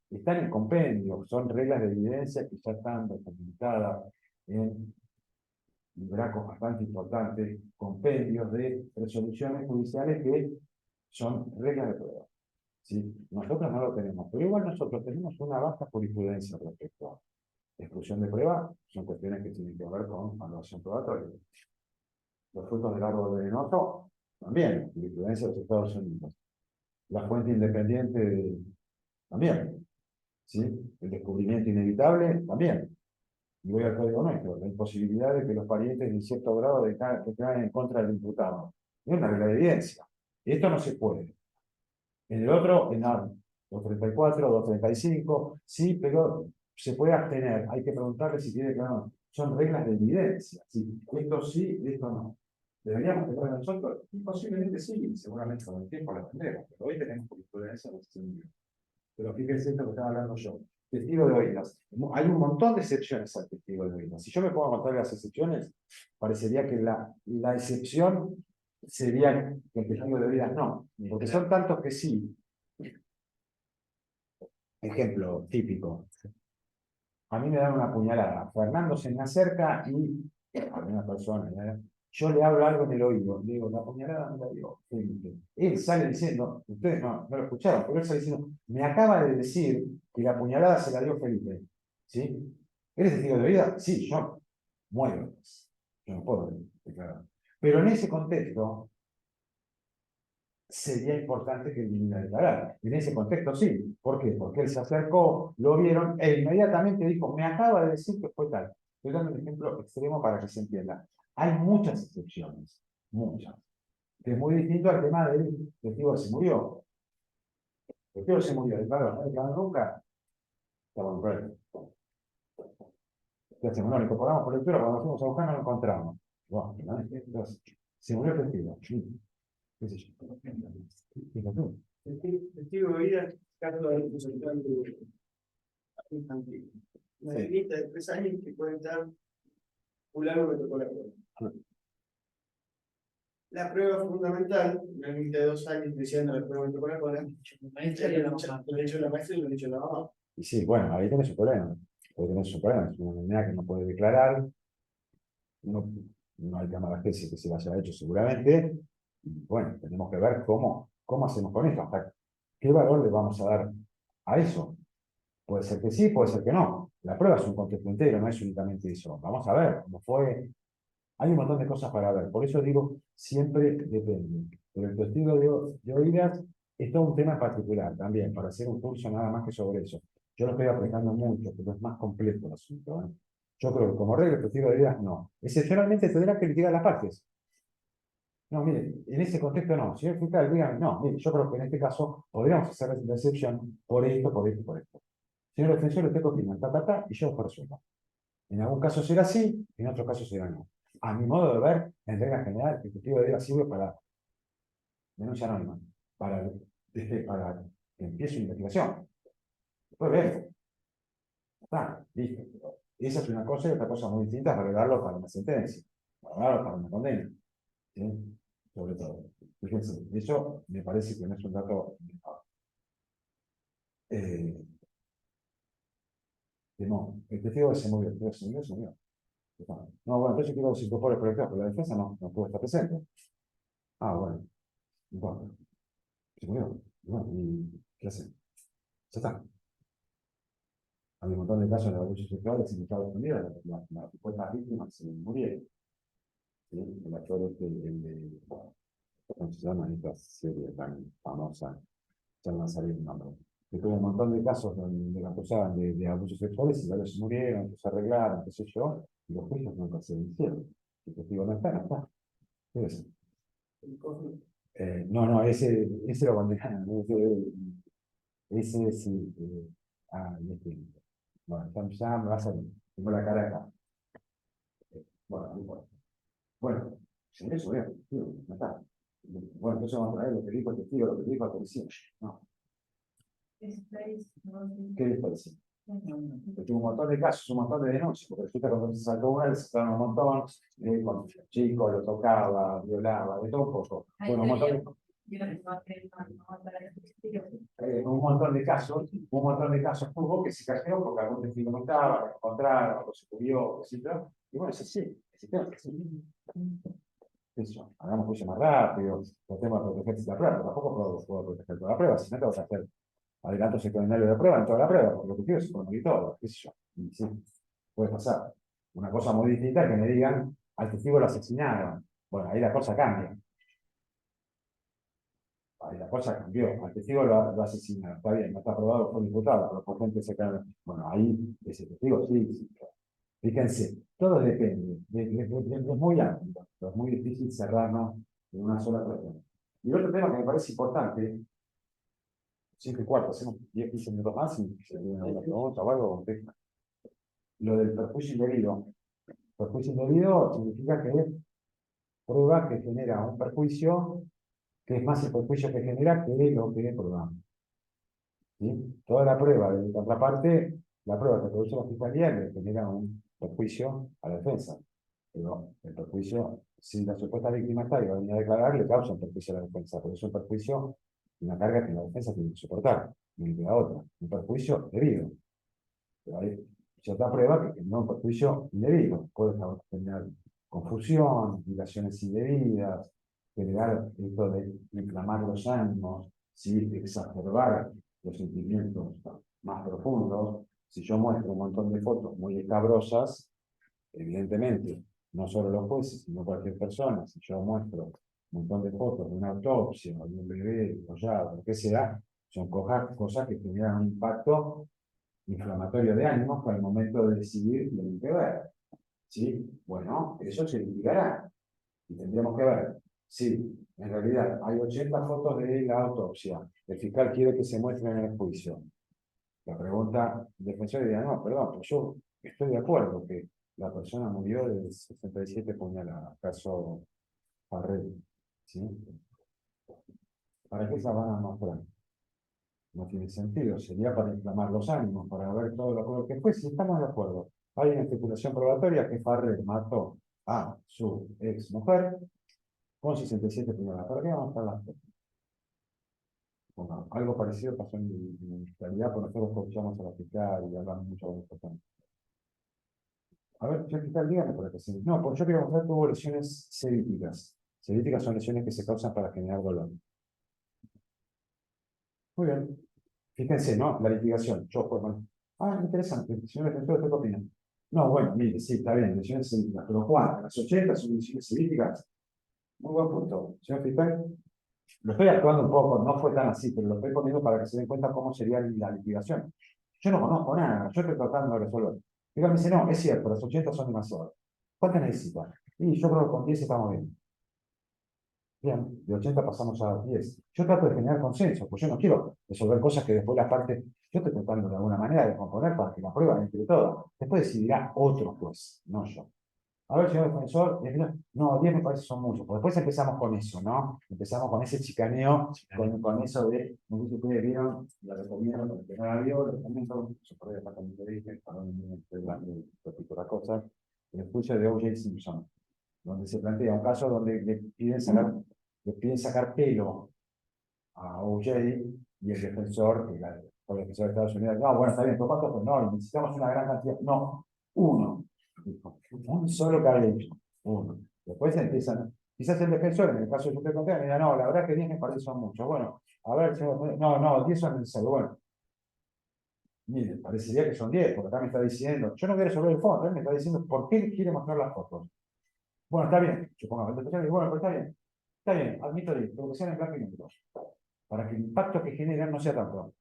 están en compendio, son reglas de evidencia que ya están documentadas en libracos bastante importantes, compendios de resoluciones judiciales que son reglas de prueba. ¿Sí? Nosotros no lo tenemos, pero igual nosotros tenemos una vasta jurisprudencia respecto a exclusión de prueba, son cuestiones que tienen que ver con evaluación probatoria. Los frutos del árbol venenoso, también, jurisprudencia de los Estados Unidos. La fuente independiente, también. ¿Sí? El descubrimiento inevitable, también. Y voy al código nuestro, la imposibilidad de que los parientes en cierto grado declaren en contra del imputado. Es una regla de evidencia. Esto no se puede. En el otro, en la 234, 235, sí, pero se puede abstener. Hay que preguntarle si quiere que no. Son reglas de evidencia. ¿Sí? Esto sí, esto no. ¿Deberíamos tener nosotros? Posiblemente sí, seguramente con el tiempo lo tendremos, pero hoy tenemos jurisprudencia de este nivel. Pero fíjense esto que estaba hablando yo. Testigo de oídas. Hay un montón de excepciones al testigo de oídas. Si yo me pongo a contar las excepciones, parecería que la excepción sería que el testigo de oídas no. Porque son tantos que sí. Ejemplo típico. A mí me dan una puñalada. Fernando se me acerca y a una persona, ¿verdad? Yo le hablo algo en el oído, le digo, la puñalada me la dio Felipe. Él sale diciendo, ustedes no lo escucharon, pero él sale diciendo, me acaba de decir que la puñalada se la dio Felipe. ¿Sí? ¿Eres testigo de vida? Sí, yo muero. Yo no puedo declarar. Pero en ese contexto, sería importante que él viniera a declarar. En ese contexto sí. ¿Por qué? Porque él se acercó, lo vieron, e inmediatamente dijo, me acaba de decir que fue tal. Estoy dando un ejemplo extremo para que se entienda. Hay muchas excepciones, muchas. Que es muy distinto al tema del testigo que se murió. El testigo se murió, declaró, no declaró nunca. Estamos en ¿qué hacemos? No, le incorporamos por lectura, cuando fuimos a buscar no lo encontramos. Bueno, ¿no? Entonces, se murió el testigo. ¿Qué sé yo? Testigo de vida, caso de representante infantil. Una niñita de 3 años que cuenta fulano me tocó la cola. La prueba fundamental, una niñita de 2 años diciendo la prueba me tocó la cola, lo ha hecho la maestra y lo ha hecho la mamá. Y sí, bueno, ahí tenés su problema. Ahí tenés su problema. Es una niña que no puede declarar. No hay cámara que se la haya hecho seguramente. Y bueno, tenemos que ver cómo hacemos con esto. Hasta qué valor le vamos a dar a eso. Puede ser que sí, puede ser que no. La prueba es un contexto entero, no es únicamente eso. Vamos a ver cómo fue. Hay un montón de cosas para ver. Por eso digo, siempre depende. Pero el testigo de oídas es todo un tema en particular también, para hacer un curso nada más que sobre eso. Yo lo estoy aplicando mucho, pero es más complejo el asunto. ¿Eh? Yo creo que como regla el testigo de oídas no. Excepcionalmente tendrá que litigar las partes. No, mire, en ese contexto no. Señor fiscal, dígame, no, mire, yo creo que en este caso podríamos hacer la excepción por esto, por esto, por esto. Señor defensor, usted confirma, y yo lo resuelvo. En algún caso será sí, en otro caso será no. A mi modo de ver, en regla general, el testigo de vida sirve para denuncia anónima, para que empiece una investigación. Después ver Listo. Pero esa es una cosa y otra cosa muy distinta es arreglarlo para una sentencia, arreglarlo para una condena. ¿Sí? Sobre todo. Fíjense, eso me parece que no es un dato que no, el testigo se movió, se movió. No, bueno, entonces quiero que se incorpore por el pero la defensa no puede estar presente. Ah, bueno, se murió. Bueno, ¿y qué hacen? Ya está. Hay un montón de casos de abusos sexuales en Estados Unidos, las supuestas víctimas se murieron. ¿Sí? El actor el de, ¿cómo se llama esta serie tan famosa? Ya no va a salir el nombre. Que tuvo un montón de casos donde la acusaban de abusos sexuales y varios se murieron, se arreglaron, qué sé yo, y los juicios nunca se hicieron. El testigo no está. ¿Qué es? No, ese lo condenaron. Ese sí. Bueno, ya me va a salir. Tengo la cara acá. Bueno, se me subió, no está. Bueno, entonces vamos a traer lo que dijo el testigo, lo que dijo la policía. No, ¿qué les parece? Porque un montón de casos, un montón de denuncias, porque resulta que cuando se sacó una, se sacaron un montón, con chicos, lo tocaba, violaba, de todo un poco. Bueno, un montón de casos hubo que se cayeron porque algún testigo no estaba, lo encontraron, lo se cubrió, etc. Y bueno, es así, el sistema es así. Eso, hagamos juicio más rápido, tratemos de protegerse la prueba, tampoco puedo proteger toda la prueba, si no te vas a hacer adelantos secundarios de prueba en toda la prueba, porque lo que quiero es poner todo, qué sé yo. Y sí, puede pasar. Una cosa muy distinta es que me digan, al testigo lo asesinaron. Bueno, ahí la cosa cambia. Ahí la cosa cambió. Al testigo lo asesinaron. Está bien, no está aprobado, fue imputado, pero por gente se cae. Bueno, ahí ese testigo sí. Fíjense, todo depende. Es muy amplio, es muy difícil cerrarnos en una sola cuestión. Y otro tema que me parece importante, 5:15, hacemos 10-15 minutos más y se viene una pregunta o algo. Lo del perjuicio indebido. Perjuicio indebido significa que es prueba que genera un perjuicio, que es más el perjuicio que genera que lo que probamos. ¿Sí? Toda la prueba de la otra parte, la prueba que produce la fiscalía le genera un perjuicio a la defensa. Pero el perjuicio, si la supuesta víctima está y va a venir a declarar, le causa un perjuicio a la defensa. Pero es un perjuicio, una carga que la defensa tiene que soportar, ni la otra. Un perjuicio debido. Pero hay cierta prueba que genera un perjuicio indebido. Puede generar confusión, dilaciones indebidas, generar esto de inflamar los ánimos, ¿sí? Exacerbar los sentimientos más profundos. Si yo muestro un montón de fotos muy escabrosas, evidentemente, no solo los jueces, sino cualquier persona, si yo muestro un montón de fotos de una autopsia, de un bebé, degollado, lo que sea, son cosas que generan un impacto inflamatorio de ánimos para el momento de decidir lo que ver. ¿Sí? Bueno, eso se litigará. Y tendríamos que ver si en realidad hay 80 fotos de la autopsia. El fiscal quiere que se muestren en el juicio. La pregunta del defensor diría, no, perdón, pues yo estoy de acuerdo que la persona murió de 67 puñaladas, caso Farrell. ¿Sí? ¿Para qué se van a mostrar? No tiene sentido, sería para inflamar los ánimos, para ver todo lo que fue, si estamos de acuerdo. Hay una estipulación probatoria que Farrell mató a su ex mujer con 67 puñaladas. ¿Para qué vamos a estar las fotos? Bueno, algo parecido pasó en realidad, porque nosotros escuchamos a la fiscal y hablamos mucho con los personas. A ver, yo fiscal, dígame por qué sí. No, porque yo quiero mostrar que hubo lesiones ceríticas. Ceríticas son lesiones que se causan para generar dolor. Muy bien. Fíjense, ¿no? La litigación. Yo, pues, bueno. Interesante. Señor defensor, ¿usted qué opina? No, bueno, mire, sí, está bien, lesiones ceríticas. Pero ¿cuántas? ¿Las 80 son lesiones ceríticas? Muy buen punto. Señor fiscal, lo estoy actuando un poco, no fue tan así, pero lo estoy poniendo para que se den cuenta cómo sería la litigación. Yo no conozco nada, yo estoy tratando de resolver. Dígame, dice, no, es cierto, las 80 son demasiadas. ¿Cuántas necesitan? Y yo creo que con 10 estamos bien. Bien, de 80 pasamos a 10. Yo trato de generar consenso, pues yo no quiero resolver cosas que después las partes, yo estoy tratando de alguna manera de componer para que la prueba entre todos. Después decidirá otro juez, no yo. A ver, señor defensor, no, 10 me parece son muchos. Porque después empezamos con eso, ¿no? Empezamos con ese chicaneo, con eso de, no sé si ustedes vieron, la recomiendo, porque no la vio, la recomiendo, yo por ahí departamento de dije, para no repito la cosa, el juicio de O.J. Simpson, donde se plantea un caso donde le piden sacar pelo a O.J. y el defensor, el defensor de Estados Unidos, no, bueno, está bien, ¿pero cuántos? Pues no, necesitamos una gran cantidad. No, uno. Dijo, un solo cabello, uno. Después empiezan, quizás el defensor, en el caso que usted conté, me diga, no, la verdad que 10 me parece son muchos. Bueno, a ver, señor, no, 10 son necesarios. Bueno, mire, parecería que son 10, porque acá me está diciendo, yo no voy a resolver el fondo, él me está diciendo por qué quiere mostrar las fotos. Bueno, está bien, supongamos, el defensor dice, bueno, pero está bien, admito 10, pero que sean en blanco y negro, para que el impacto que generan no sea tan fuerte.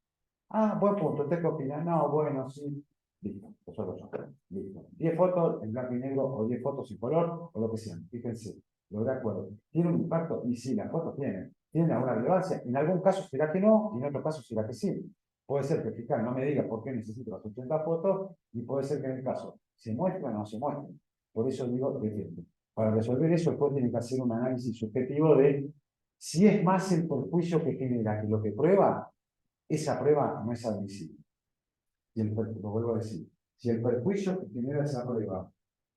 Ah, buen punto, ¿usted qué opina? No, bueno, sí. Listo, nosotros listo. 10 fotos en blanco y negro o 10 fotos en color o lo que sea. Fíjense, lo de acuerdo. ¿Tiene un impacto? Y sí, las fotos tienen. ¿Tienen alguna relevancia? En algún caso será que no, y en otro caso será que sí. Puede ser que el fiscal no me diga por qué necesito las 80 fotos, y puede ser que en el caso se muestren o no se muestren. Por eso digo, depende. Para resolver eso, el juez tiene que hacer un análisis subjetivo de si es más el perjuicio que genera que lo que prueba, esa prueba no es admisible. Y lo vuelvo a decir, si el perjuicio que genera esa prueba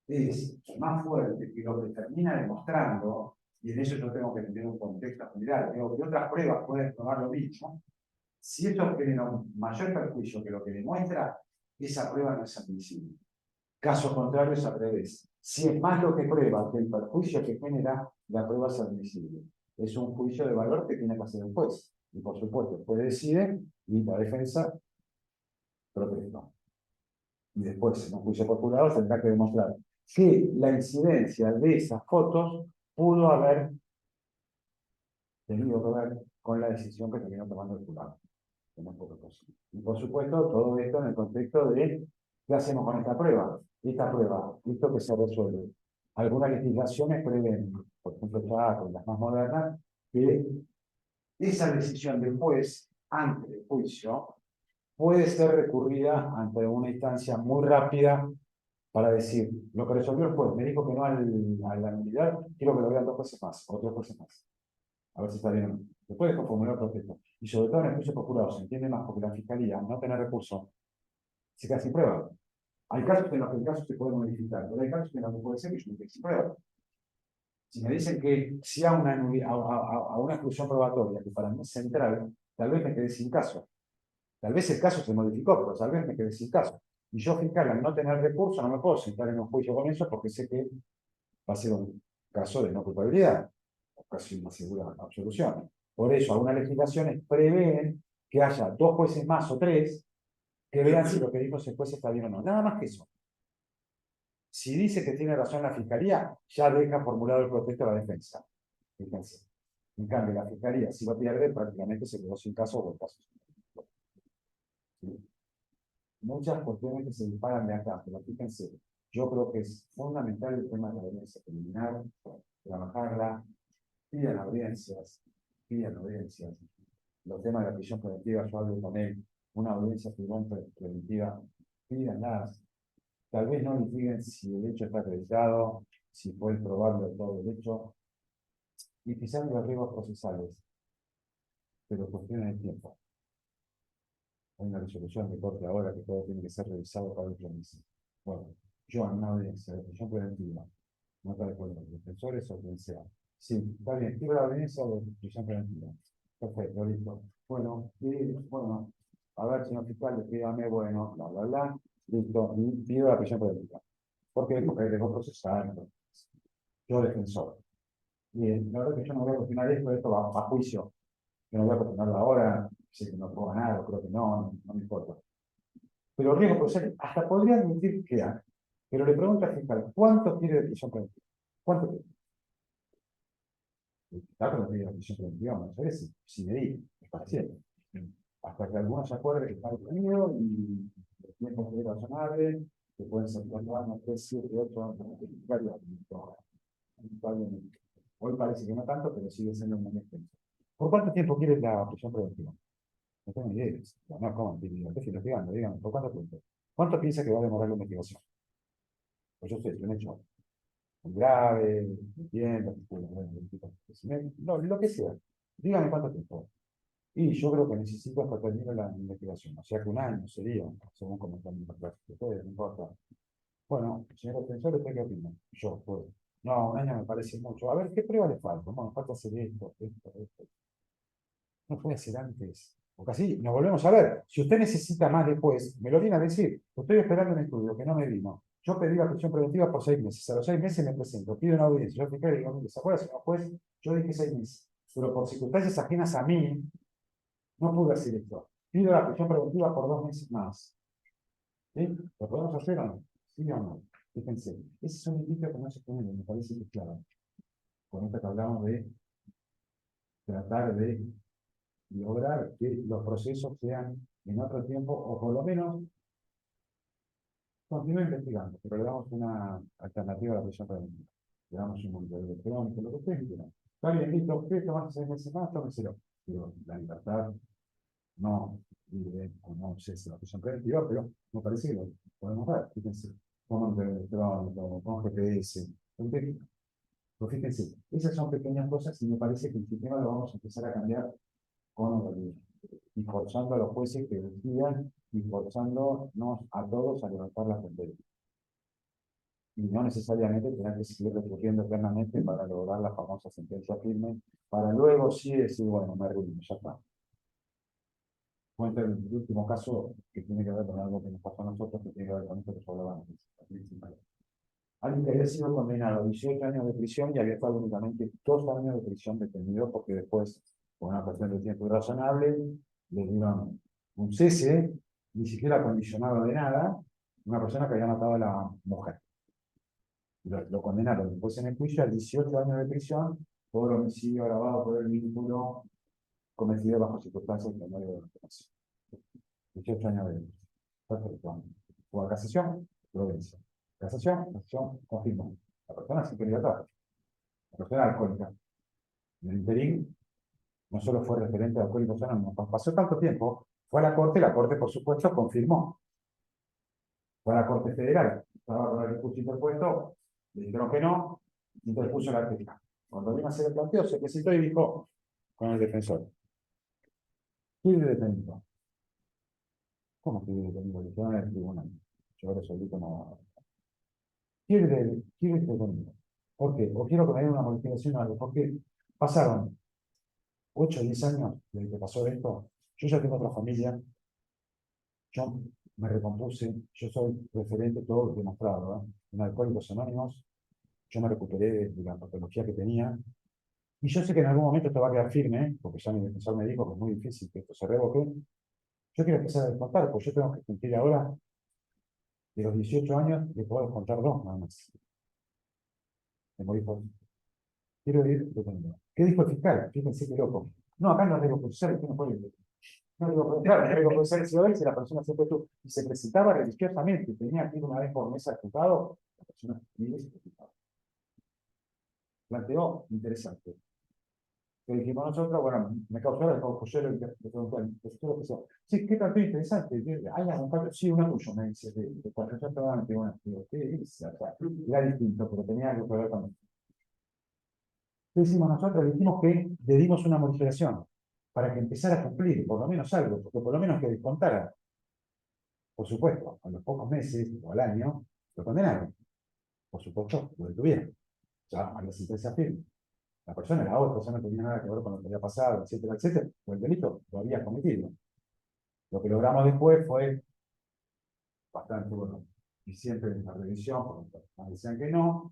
es más fuerte que lo que termina demostrando, y en eso yo tengo que tener un contexto general, digo que otras pruebas pueden probar lo mismo, si esto genera un mayor perjuicio que lo que demuestra, esa prueba no es admisible. Caso contrario es al revés. Si es más lo que prueba que el perjuicio que genera, la prueba es admisible. Es un juicio de valor que tiene que hacer el juez. Y por supuesto, el juez decide y la defensa protesta. Y después, en un juicio por jurado, tendrá que demostrar que la incidencia de esas fotos pudo haber tenido que ver con la decisión que terminó tomando el jurado. Y por supuesto, todo esto en el contexto de qué hacemos con esta prueba. Esta prueba, esto que se resuelve. Algunas legislaciones prevén, por ejemplo, ya con las más modernas, que esa decisión del juez ante el juicio puede ser recurrida ante una instancia muy rápida para decir, lo que resolvió el juez, me dijo que no a la nulidad, quiero que lo vean 2 jueces más, o 3 jueces más. A ver si está bien o no. Después de formular el proceso. Y sobre todo en el juicio por jurado se entiende más porque la fiscalía no tiene recursos, se queda sin prueba. Hay casos en los que el caso se puede modificar, pero hay casos en los que puede ser que yo me quede sin prueba. Si me dicen que si a una exclusión probatoria, que para mí es central, tal vez me quedé sin caso. Tal vez el caso se modificó, pero tal vez me quedé sin caso. Y yo, fiscal, al no tener recursos, no me puedo sentar en un juicio con eso porque sé que va a ser un caso de no culpabilidad, o casi una segura absolución. Por eso, algunas legislaciones prevén que haya 2 jueces más o 3 que vean si lo que dijo ese juez está bien o no. Nada más que eso. Si dice que tiene razón la fiscalía, ya deja formulado el protesto a la defensa. Fíjense. En cambio, la fiscalía, si lo pierde, prácticamente se quedó sin caso o el caso. ¿Sí? Muchas cuestiones que se disparan de acá, pero fíjense, yo creo que es fundamental el tema de la audiencia preliminar, trabajarla, pidan audiencias, los temas de la prisión preventiva, yo hablo con él, una audiencia preventiva, pídanlas, tal vez no litiguen si el hecho está acreditado, si fue probable todo el hecho, y quizás los riesgos procesales, pero cuestiones de tiempo. Hay una resolución de corte ahora que todo tiene que ser revisado para el planificación. Bueno, yo en una audiencia de prisión preventiva, no está de acuerdo, defensores o quien sea. Sí, está bien, quiero la audiencia de prisión preventiva. Perfecto, listo. Bueno, bueno, a ver, señor fiscal, dígame, bueno, bla, bla, bla, listo, y pido la prisión preventiva. ¿Por qué? Porque hay riesgo procesal. Yo defensor. Bien, la verdad que yo no voy a cuestionar esto va a juicio. Yo no voy a cuestionarlo ahora, sé que no puedo ganar, creo que no me importa. Pero riesgo procesal, hasta podría admitir que hay. Pero le pregunto al fiscal, ¿cuánto quiere de prisión preventiva? ¿Cuánto quiere? El fiscal no quiere la prisión preventiva, no sé si le digo, es parcial. Hasta que algunos se acuerden que está detenido y el tiempo que es razonable, que pueden ser 4 años, 3, 7, 8 años, varios. Hoy parece que no tanto, pero sigue siendo un momento. ¿Por cuánto tiempo quiere la prisión preventiva? No tengo ni idea. No, ¿cómo? Estoy investigando, dígame, ¿por cuánto tiempo? ¿Cuánto piensa que va a demorar la investigación? Pues yo sé, lo he hecho. muy grave, bien, no, lo que sea. Dígame cuánto tiempo. Y yo creo que necesito hasta terminar la investigación, o sea que 1 año sería, según como están los plazos de ustedes, no importa. Bueno, señor defensor, ¿usted qué opina? Yo, pues, no, 1 año me parece mucho. A ver, ¿qué prueba le falta? Bueno, falta hacer esto. No puede ser antes. Porque así nos volvemos a ver. Si usted necesita más después, me lo viene a decir. Estoy esperando un estudio que no me vino. Yo pedí la prisión preventiva por 6 meses. A los 6 meses me presento, pido una audiencia. Yo fiscal digo, ¿se acuerda, señor juez? Yo dije 6 meses. Pero por circunstancias ajenas a mí, no pude hacer esto. Pido la prisión preventiva por 2 meses más. ¿Sí? ¿Lo podemos hacer o no? ¿Sí o no? Fíjense. Ese es un indicio que no se pone, me parece que es claro. Con esto que hablamos de tratar de lograr que los procesos sean en otro tiempo, o por lo menos continúe investigando, pero le damos una alternativa a la prisión preventiva. Le damos un monitoreo electrónico, lo que ustedes quieran. Está bien, listo, ustedes toman 6 meses más, tómenselo. Pero la libertad no libre, o no sé si la prisión preventiva, pero me parece que lo podemos dar. Fíjense, con monitoreo electrónico, con GPS. Pero fíjense, esas son pequeñas cosas y me parece que el sistema lo vamos a empezar a cambiar con orgullo, y forzando a los jueces que decidan y forzándonos a todos a levantar la frontera. Y no necesariamente tener que seguir recurriendo eternamente para lograr la famosa sentencia firme, para luego sí decir, bueno, me arruino, ya está. Cuento el último caso que tiene que ver con algo que nos pasó a nosotros, que tiene que ver con esto que yo hablaba antes. Alguien que había sido condenado a 18 años de prisión y había estado únicamente 2 años de prisión detenido, porque después, por una cuestión de tiempo irrazonable, le dieron un cese, ni siquiera condicionado de nada, una persona que había matado a la mujer. Lo condenaron después en el juicio a 18 años de prisión por homicidio agravado por el vínculo cometido bajo circunstancias que no debe de 18 años de prisión. Perfecto. Fue a casación, Provincia. Casación, confirmó. La persona sin libertad. La persona alcohólica. En el interín, no solo fue referente de Alcohólicos Anónimos, pasó tanto tiempo, fue a la corte por supuesto confirmó. Fue a la Corte Federal, estaba con el recurso interpuesto, le dijeron que no, interpuso la queja. Cuando vino a hacer el planteo, se presentó y dijo con el defensor: ¿quiere detenido? ¿Cómo quiere detenido? Le dijeron en el tribunal. Yo resolví como... ¿Quiere detenido? ¿Por qué? O quiero que me den una modificación o algo, porque pasaron 8 o 10 años desde que pasó esto. Yo ya tengo otra familia, yo me recompuse, yo soy referente, todo demostrado, en Alcohólicos Anónimos, yo me recuperé de la patología que tenía, y yo sé que en algún momento esto va a quedar firme, porque ya mi defensor me dijo que es muy difícil que esto se revoque. Yo quiero empezar a descontar, porque yo tengo que cumplir ahora, de los 18 años, que puedo descontar 2 nada más. Como dijo, quiero ir detenido. ¿Qué dijo el fiscal? Fíjense qué loco. No, acá no es riesgo procesal, usted no puede ir. No digo, claro, el riesgo procesal si lo ves, la persona siempre tú, y se presentaba religiosamente, tenía que ir una vez por mes al juzgado, la persona vive y se presentaba. Planteó interesante. Que dijimos nosotros, bueno, me causó el confusión, le pregunté, sí, qué tanto interesante, hay algún caso, sí, una tuya, me dice, de cuando yo estaba en tribunal, digo, ¿qué dice? O sea, era distinto, pero tenía algo que ver con esto. ¿Qué hicimos nosotros? Le dijimos que le dimos una modificación para que empezara a cumplir, por lo menos algo, porque por lo menos que descontara. Por supuesto, a los pocos meses o al año, lo condenaron. Por supuesto, lo detuvieron. Ya a la sentencia firme. La persona era otra, ya no tenía nada que ver con lo que había pasado, etcétera, etcétera, o el delito lo había cometido. Lo que logramos después fue bastante bueno, y siempre en la revisión, porque nos decían que no,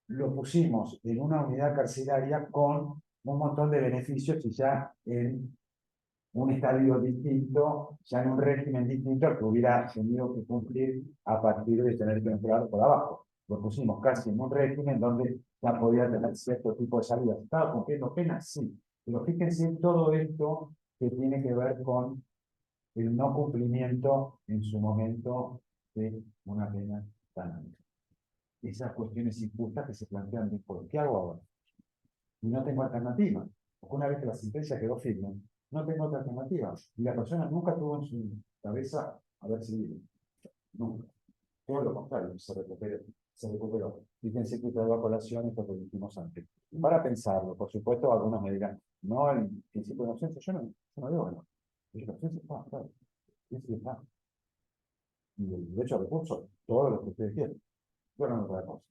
lo pusimos en una unidad carcelaria con un montón de beneficios y ya en un estadio distinto, ya en un régimen distinto al que hubiera tenido que cumplir a partir de tener que entrar por abajo. Lo pusimos casi en un régimen donde ya podía tener cierto tipo de salida. ¿Estaba cumpliendo penas? Sí. Pero fíjense en todo esto que tiene que ver con el no cumplimiento en su momento de una pena tan alta. Esas cuestiones injustas que se plantean después. ¿Qué hago ahora? Y no tengo alternativa. Porque una vez que la sentencia quedó firme, no tengo otra alternativa. Y la persona nunca tuvo en su cabeza haber seguido. Nunca. Todo lo contrario, se recupere se recuperó. Fíjense que traigo a colación esto que dijimos antes. Para pensarlo, por supuesto, algunos me dirán, no, el principio de inocencia, yo no digo, bueno, el inocencia está, claro, sí está. Y el derecho a recursos, todo lo que ustedes quieren. Yo no otra cosa.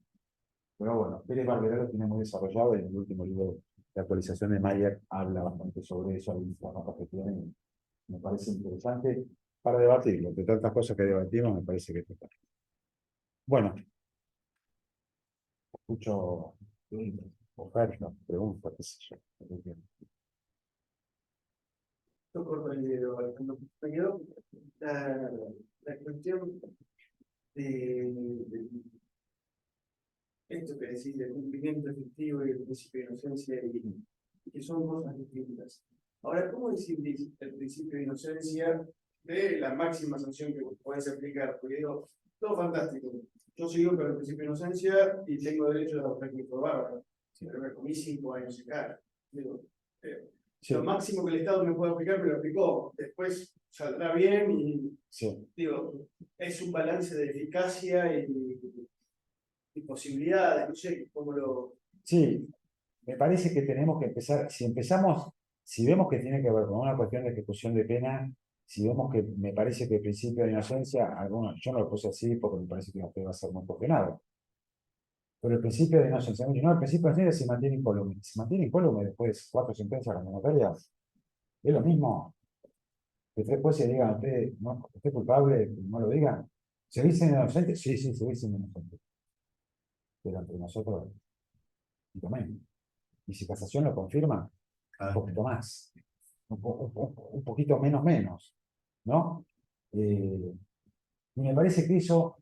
Pero bueno, Pérez Barbera lo tiene muy desarrollado y en el último libro de actualización de Mayer habla bastante sobre eso, y las notas que tiene, y me parece interesante para debatirlo. De tantas cosas que debatimos, me parece que está. Bueno, escucho ofertas, preguntas, qué sé yo. Yo corto el video, Alejandro. Me quedó la cuestión de esto que decís, del cumplimiento efectivo y el principio de inocencia, y que son cosas distintas. Ahora, ¿cómo decir el principio de inocencia de la máxima sanción que podés aplicar? Porque digo, todo fantástico. Yo sigo con el principio de inocencia y tengo derecho a reclamar, pero me comí 5 años en cara. Digo, Sí. lo máximo que el Estado me puede aplicar me lo aplicó. Después saldrá bien y Sí. digo, es un balance de eficacia y posibilidades, no sé cómo lo. Sí, me parece que tenemos que empezar, si vemos que tiene que ver con una cuestión de ejecución de pena, si vemos que me parece que el principio de inocencia, yo no lo puse así porque me parece que usted va a ser muy cuestionado. Pero el principio de inocencia, no, el principio de inocencia se mantiene incólume después de 4 sentencias condenatorias. Es lo mismo que 3 jueces digan, usted es culpable, no lo digan. ¿Se dicen inocentes? Sí, se dicen inocentes. Pero entre nosotros, y también. Y si casación lo confirma, un poquito más. Un poquito menos, ¿no? Y me parece que eso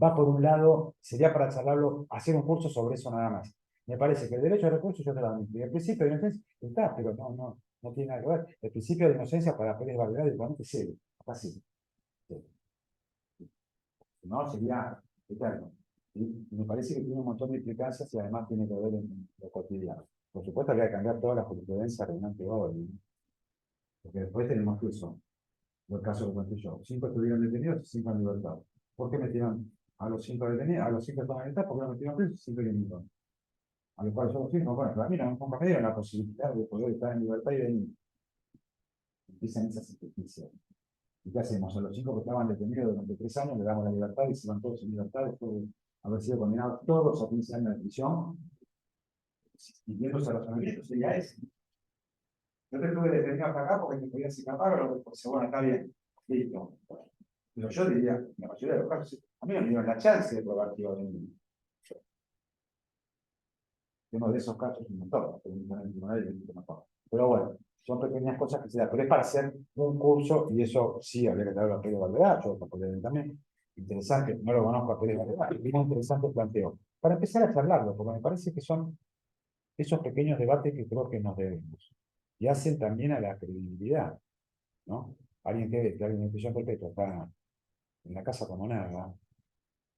va por un lado, sería para charlarlo, hacer un curso sobre eso nada más. Me parece que el derecho a recursos yo te lo admito. Y el principio de inocencia está, pero no tiene nada que ver. El principio de inocencia para Pérez Barbera directamente es serio, así. No, sería eterno. Y me parece que tiene un montón de implicancias y además tiene que ver en lo cotidiano. Por supuesto que hay que cambiar toda la jurisprudencia reinante hoy, ¿no? Porque después tenemos que eso. El caso que conté yo. 5 estuvieron detenidos y 5 en libertad. ¿Por qué metieron a los 5 detenidos? A los 5 estaban en libertad porque no metieron presos y 5 eliminaron. A los cuales yo los 5, bueno, para mí nunca me dieron la posibilidad de poder estar en libertad y venir. Empiezan esas injusticias. ¿Y qué hacemos? A los 5 que estaban detenidos durante 3 años le damos la libertad y se van todos en libertad después de haber sido condenados todos a 15 años de prisión. Y viendo ese razonamiento sería ese. Yo te tuve detenido hasta acá porque te podías escapar o porque bueno, está bien. Listo. Pero yo diría, en la mayoría de los casos, a mí no me dieron la chance de probar que iba a venir. Uno de esos casos un montón, pero bueno, son pequeñas cosas que se dan, pero es para hacer un curso, y eso sí, habría que traerlo a Pérez Barbera, yo lo podría también, interesante, no lo conozco a Pérez Barbera, y muy interesante planteo, para empezar a charlarlo, porque me parece que son esos pequeños debates que creo que nos debemos, y hacen también a la credibilidad, ¿no? Alguien que alguien en prisión perpetua está en la casa como nada,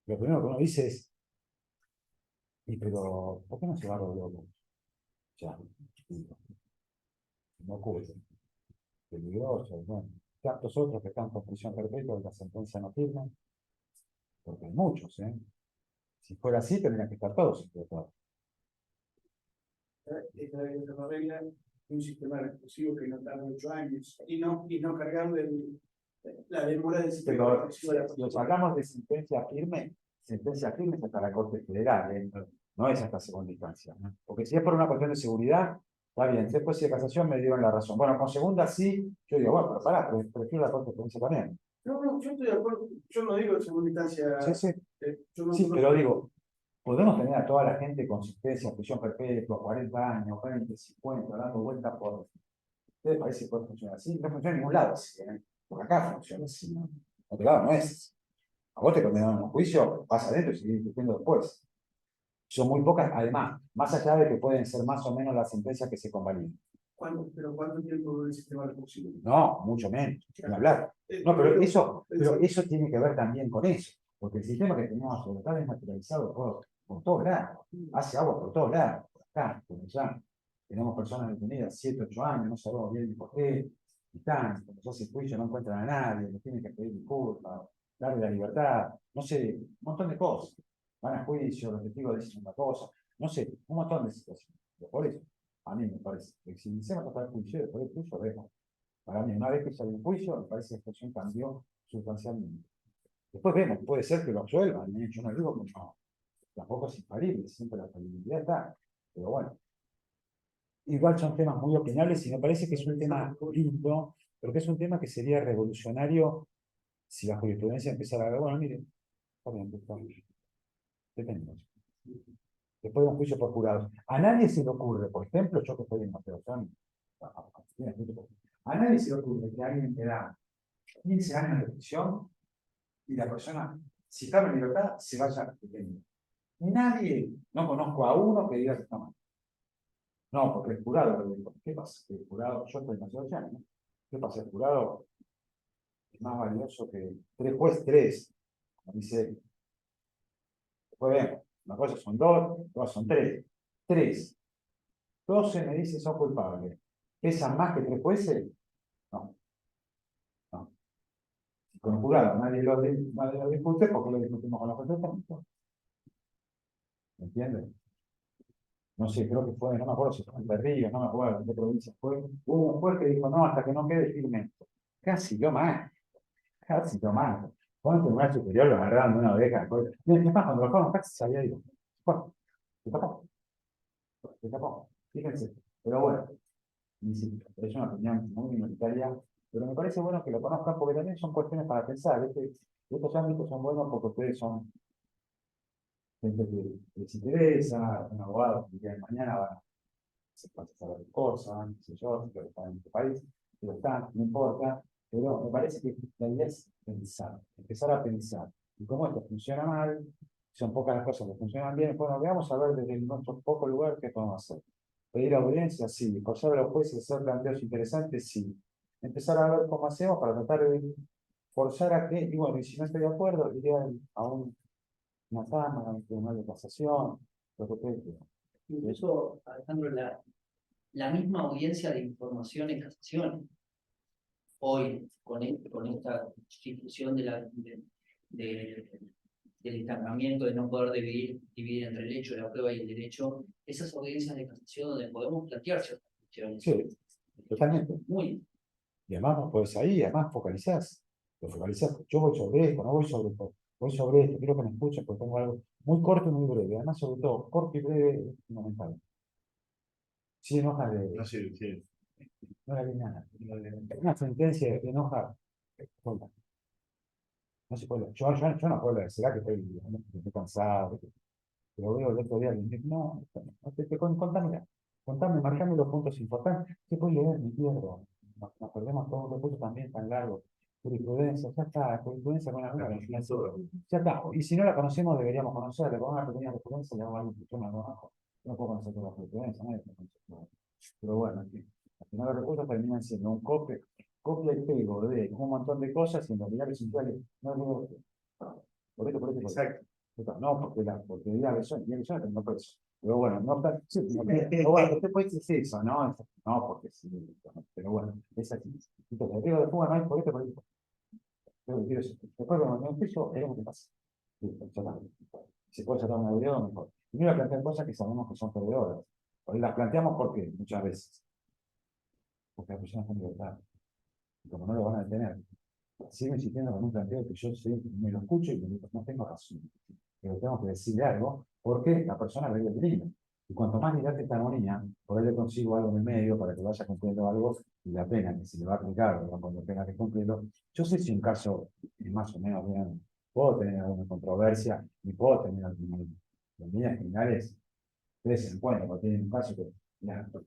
lo primero que uno dice es, pero, ¿por qué no se va a los locos? Ya, no ocurre. Peligroso, bueno, tantos otros que están con prisión perpetua y la sentencia no firman, porque hay muchos, ¿eh? Si fuera así, tendrían que estar todos explotados. Esta vez se arregla un sistema recursivo que no tarda 8 años y no cargando la demora del sistema recursivo. Pero si os hablamos de sentencia firme es hasta la Corte Federal, ¿eh? No es hasta segunda instancia, ¿no? Porque si es por una cuestión de seguridad, está bien, después de casación me dieron la razón. Bueno, con segunda sí, yo digo, bueno, pero pará, prefiero la Corte Federal también. No, yo estoy de acuerdo, yo no digo en segunda instancia. Sí, Yo no, sí, pero digo, podemos tener a toda la gente con sentencia, prisión perpetua, 40 años, 20, 50, dando vueltas por. ¿Ustedes parece que puede funcionar así? No funciona en ningún lado así, ¿eh? Porque acá funciona así. En otro lado no es. A vos te condenaron a un juicio, vas adentro y seguís discutiendo después. Son muy pocas, además, más allá de que pueden ser más o menos las sentencias que se convaliden. ¿Pero cuánto tiempo dura el sistema recursivo? No, mucho menos, ni hablar. No, pero eso tiene que ver también con eso. Porque el sistema que tenemos sobre todo es materializado por todos lados. Hace agua por todos lados. Por acá, por allá. Tenemos personas detenidas 7, 8 años, no sabemos bien por qué. Y están, cuando se hace juicio no encuentran a nadie, les tienen que pedir disculpas, darle la libertad, no sé, un montón de cosas. van a juicio, los testigos dicen una cosa, no sé, un montón de situaciones. Pero por eso, a mí me parece que si iniciamos hasta el juicio, después del juicio, vemos. Para mí, una vez que sale un juicio, me parece que la situación cambió sustancialmente. Después vemos, puede ser que lo absuelvan, yo no digo que no, tampoco es infalible, siempre la falibilidad está, pero bueno. Igual son temas muy opinables y me parece que es un tema lindo, pero que es un tema que sería revolucionario si la jurisprudencia empezara a ver, bueno, miren, está bien, depende. Después de un juicio por jurados. A nadie se le ocurre, por ejemplo, yo que estoy en Mateo, a nadie se le ocurre que alguien te da 15 años de prisión y la persona, si está en libertad, se vaya detenido. Nadie, no conozco a uno que diga que está mal. No, porque el jurado lo dijo. ¿Qué pasa? El jurado, yo estoy en 18 años, ¿no? ¿Qué pasa? El jurado es más valioso que tres jueces, tres. Como dice, después vemos, una cosa son dos son tres. Tres. 12 me dice son culpables. ¿Pesan más que tres jueces? No. No. Con el jurado nadie lo discute porque lo discutimos con los jueces. ¿Me entiendes? No sé, creo que fue, no me acuerdo si fue en Berrío, no me acuerdo en qué provincia fue. Hubo un juez que dijo, no, hasta que no quede firme. Casi lo más. Casi lo más. Cuando el tribunal superior lo agarraron de una oreja. Y es más, cuando lo fueron casi se había ido. Bueno, se tapó. Se tapó. Fíjense. Pero bueno, insisto, es una opinión muy minoritaria, pero me parece bueno que lo conozcan porque también son cuestiones para pensar. Estos ámbitos son buenos porque ustedes son gente que les interesa, un abogado que el día de mañana van a saber cosas, no sé yo, que están en este país, pero están, no importa, pero me parece que la idea es pensar, empezar a pensar. Y como esto funciona mal, son pocas las cosas que funcionan bien, bueno, veamos a ver desde nuestro poco lugar qué podemos hacer. Pedir audiencia, sí, forzar a los jueces a hacer planteos interesantes, sí. Empezar a ver cómo hacemos para tratar de forzar a que, y bueno, y si no estoy de acuerdo, iría a una cámara, un tribunal de casación, lo que ustedes quieran. Incluso, Alejandro, la misma audiencia de información en casación, hoy, con esta institución del estancamiento, de no poder dividir entre el hecho, la prueba y el derecho, esas audiencias de casación donde podemos plantear ciertas cuestiones. Sí, totalmente. Muy. Y además no puedes ahí, además focalizás. Lo focalizás. Yo voy sobre esto, no voy sobre esto. Voy sobre esto, quiero que me escuchen porque tengo algo muy corto y muy breve. Además, sobre todo, corto y breve es fundamental. Si enoja de. No sirve, sí. No le vi nada. Una sentencia de enoja. No se puede. Yo no puedo. ¿Será que estoy cansado? Pero veo el otro día y dije, no, contame, marcame los puntos importantes. ¿Qué puedo leer? Me pierdo. Nos perdemos todos los puntos también tan largos. Jurisprudencia, ya está, jurisprudencia con alguna confianza. Ya está. Y si no la conocemos, deberíamos conocerla. Con una pequeña jurisprudencia, le hago algo que yo no conozco. No puedo conocer toda la jurisprudencia, nadie puede conocer todo. Pero bueno, en fin. Al final los recursos terminan siendo un copia y pego de un montón de cosas y en realidad resulta que no digo, por esto. Exacto. No, porque la agresión no preso. Pero bueno, no tan. Sí, pero bueno, usted puede decir eso, ¿no? No, porque sí, pero bueno, es así. Entonces, el riesgo de fuga no hay por esto. Después, cuando me empiezo, es lo que pasa. Si puede sacar una video, mejor. Primero plantear cosas que sabemos que son perdedoras. Hoy las planteamos porque muchas veces. Porque la persona está en libertad. Y como no lo van a detener, sigo insistiendo con un planteo que yo me lo escucho y no tengo razón. Pero tengo que decirle algo porque la persona ve el peligro. Y cuanto más dilate esta agonía, por ahí le consigo algo en el medio para que vaya cumpliendo algo y la pena que se le va a aplicar, ¿verdad? Cuando tenga que cumplirlo. Yo sé si un caso es más o menos bien, puedo tener alguna controversia y puedo tener algunas líneas criminales. Ustedes se encuentran cuando tienen un caso que, mira, yo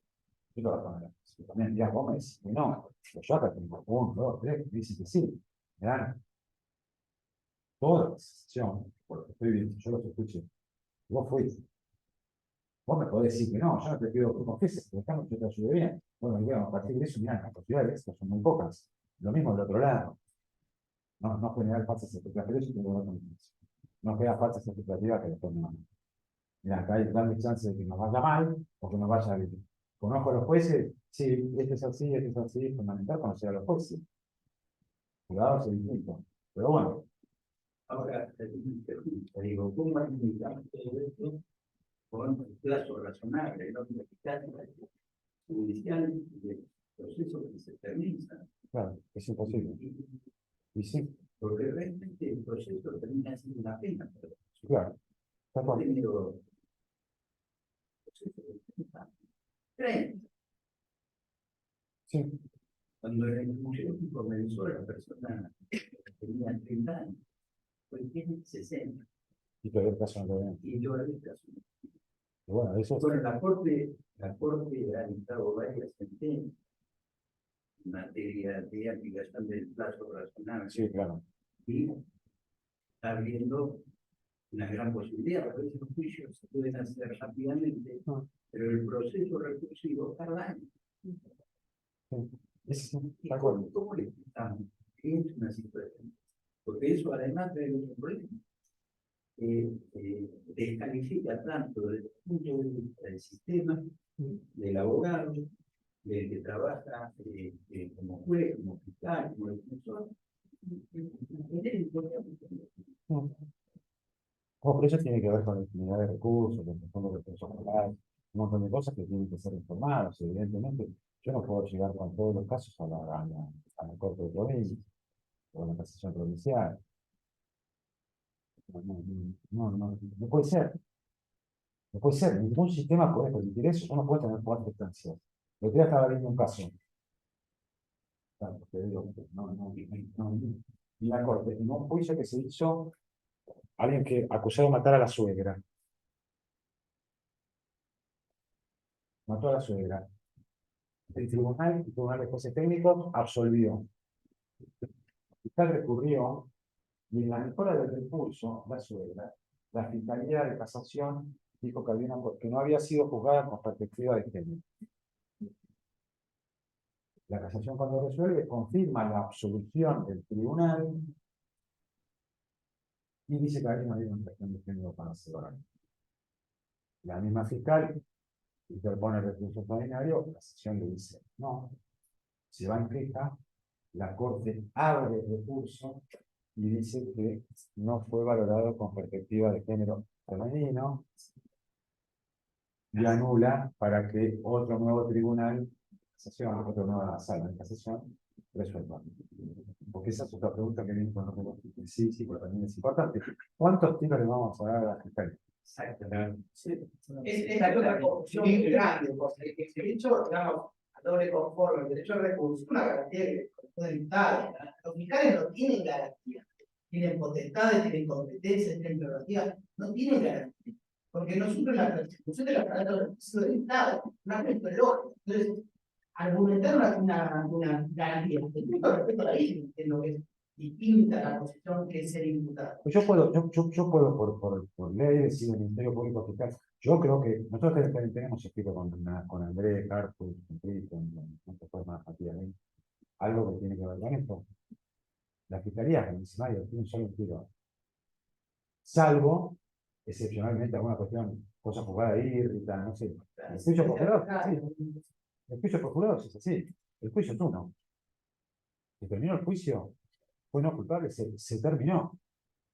lo voy también, ya vos me decís que no, pero yo acá tengo 1, 2, 3, me dicen que sí, me dan toda la sensación, porque estoy viendo, yo los escuché, vos fuiste. Vos me podés decir que no, yo no te pido que confieses, dejame que te ayude bien. Bueno, digamos, a partir de eso, mirá, las posibilidades son muy pocas. Lo mismo del otro lado. No generar falsas expectativas, eso te lo voy a no generar falsas expectativas que después no. Mirá, acá hay grandes chances de que nos vaya mal o que nos vaya bien. Conozco a los jueces, sí, este es así, es fundamental conocer a los jueces. Cuidados es distinto. Pero bueno, Ahora, te digo, ¿cómo administramos todo esto con el plazo razonable, no eficaz judicial del proceso que se termina? Claro, es imposible. Y sí, Porque realmente el proceso termina siendo una pena. claro. Está He claro. tenido procesos de 30. Sí, Cuando en el museo comenzó, la persona tenía 30 años, hoy tiene 60, y todavía el caso no lo ven. y yo era el caso. Y bueno, eso Bueno, la corte ha dictado varias sentencias en materia de aplicación del plazo razonable sí, claro. y está habiendo una gran posibilidad, porque esos juicios se pueden hacer rápidamente, pero el proceso recursivo tarda años. Sí, ¿Y tal cual. cómo le explicamos que es una situación? Porque eso además trae otro problema. Descalifica tanto desde el punto de vista del sistema, del abogado, del que trabaja como juez, como fiscal, como defensor. No, pero eso tiene que ver con la infinidad de recursos, con el fondo de recursos legales, un montón de cosas que tienen que ser informadas. Evidentemente, yo no puedo llegar con todos los casos a la Corte de Provincia o a la Casación Provincial. No puede ser. No puede ser. Ningún sistema puede permitir eso. Uno puede tener 4 instancias. El otro día estaba viendo un caso. Claro, te digo, y la Corte, en un juicio que se hizo, alguien que acusado de matar a la suegra. Mató a la suegra. El tribunal de jueces técnicos absolvió. El fiscal recurrió y en la mejora del recurso, la suegra, la Fiscalía de Casación dijo que no había sido juzgada con perspectiva de género. La Casación, cuando resuelve, confirma la absolución del tribunal y dice que ahí no había una cuestión de género para separar. La misma fiscal interpone el recurso extraordinario, la Casación le dice no, se va en queja, la Corte abre el recurso y dice que no fue valorado con perspectiva de género femenino y anula para que otro nuevo tribunal, otra nueva sala de casación, resuelva. Porque esa es otra pregunta que viene con lo que vos dijiste. Sí, pero también es importante. ¿Cuántos tiros le vamos a dar a la fiscalía? Exactamente. Es una corrupción muy grande, porque el derecho, digamos, a doble conforme, el derecho al recurso, es una garantía que corresponde al Estado. Los fiscales no tienen garantía. Tienen potestades, tienen competencias, tienen prerrogativas, no tienen garantía. Porque no sufren la persecución de la garantía del Estado, un aspecto lógico. Entonces, argumentar una garantía, con respecto a la ley, que es lo que es distinta a la posición que es ser imputado. Yo puedo por ley decir el Ministerio Público Fiscal. Yo creo que nosotros tenemos escrito con Andrés, Carpo, con forma activamente, algo que tiene que ver con esto. La Fiscalía, en el escenario, tiene un solo tiro. Salvo, excepcionalmente, alguna cuestión, cosa jugada irrita, no sé. El juicio por jurados, sí. El juicio por jurados es así. El juicio es uno. Se terminó el juicio, fue no culpable, se terminó.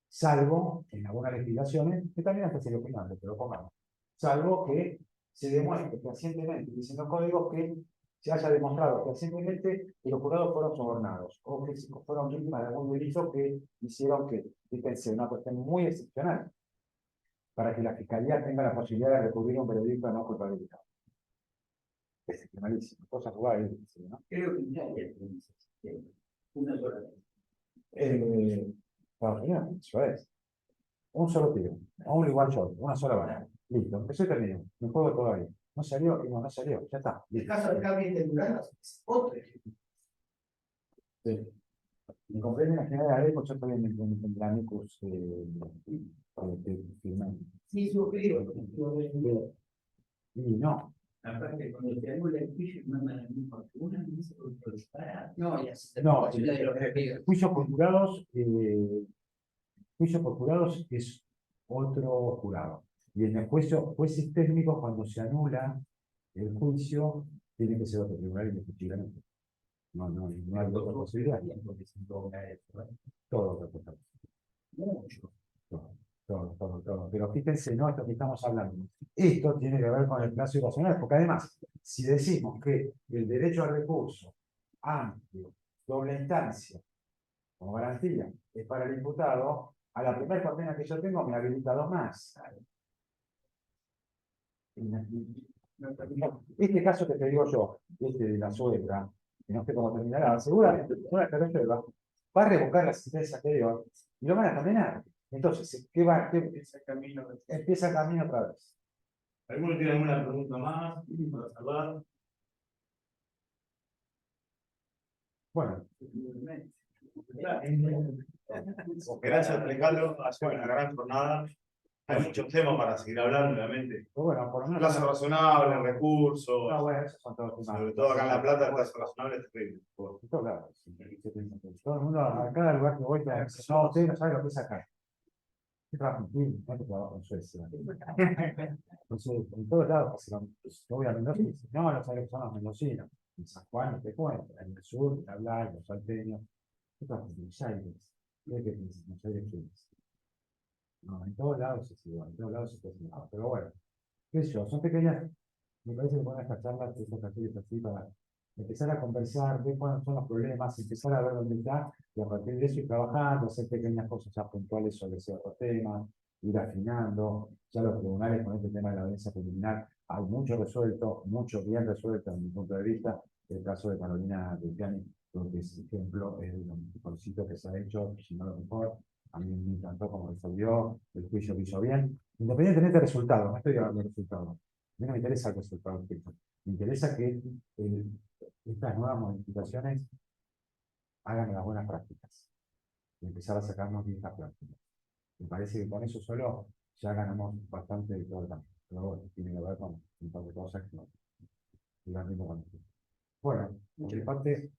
Salvo, en algunas legislaciones, que también hasta sería opinable, pero pongamos. Salvo que se demuestre fehacientemente, diciendo códigos que se haya demostrado fehacientemente que los jurados fueron sobornados o que fueron víctimas de algún delito que hicieron que, fíjense, una cuestión muy excepcional para que la Fiscalía tenga la posibilidad de recurrir a un veredicto de no culpabilidad. Es excepcionalísimo, cosas jugadas, ¿no? Creo que ya hay una sola vez. Estados Unidos, eso es. Un solo tiro, o un igual shot, una sola bala. Listo, empezó y terminó. Me juego todavía. No salió, y no salió, ya está. El caso del cambio de Durán es otro ejemplo. Sí. Me comprenden la general de yo estoy en la amicus firmando. Sí, sufrido. Y no, Aparte, cuando te anula el juicio, mandan a mí por una vez por disparar. No, y así no, de los referidos. juicio por jurados es otro jurado. Y en el jueces técnicos, cuando se anula el juicio, tiene que ser otro tribunal indiscutiblemente. No hay otra posibilidad. Todo otra cosa. mucho. Todo. Pero fíjense, no, esto que estamos hablando. Esto tiene que ver con el plazo irracional, porque además, si decimos que el derecho al recurso amplio, doble instancia, como garantía, es para el imputado, a la primera condena que yo tengo me habilita 2 más. Este caso que te digo yo, este de la suegra, que no sé cómo terminará, seguramente una que resuelva, va a revocar la sentencia anterior y lo van a condenar. Entonces, ¿qué va? Ese camino. Empieza el camino otra vez. ¿Alguno tiene alguna pregunta más para salvar? Bueno, Gracias, Alejandro. Ha sido una gran jornada. Hay muchos temas para seguir hablando, obviamente. pues bueno, por lo menos. Plazo razonable, recursos. No, bueno, esos son todos temas. Sobre todo acá en La Plata, el plazo razonable es terrible. En todos lados. Todo el mundo, a cada lugar que voy, te dice, no, usted no sabe lo que es acá. Yo trabajo en Chile, no trabajo en Suecia. Entonces, en todos lados pasaron. Yo voy a Mendoza y dicen, no, los que son los mendocinos. En San Juan, te cuento, en el sur, en Hablar, los salteños. Yo trabajo en Buenos Aires. ¿Qué piensas? Buenos Aires, ¿qué es? No, en todos lados es igual, en todos lados es igual. Pero bueno, qué sé yo, son pequeñas. Me parece que buenas estas charlas, estos talleres así para empezar a conversar, ver cuáles son los problemas, empezar a ver dónde está, y a partir de eso ir trabajando, hacer pequeñas cosas ya puntuales sobre ciertos temas, ir afinando. Ya los tribunales con este tema de la audiencia preliminar hay mucho resuelto, mucho bien resuelto desde mi punto de vista. El caso de Carolina Delpiani, creo que es ejemplo, es lo mejorcito que se ha hecho, si no lo mejor. A mí me encantó cómo resolvió, el juicio lo hizo bien, independientemente del resultado, no estoy hablando del resultado. A mí no me interesa el resultado, me interesa que estas nuevas modificaciones hagan las buenas prácticas y empezar a sacarnos bien las prácticas. Me parece que con eso solo ya ganamos bastante de todo el campo. Pero bueno, tiene que ver con un par de cosas que no. Bueno, de mi parte,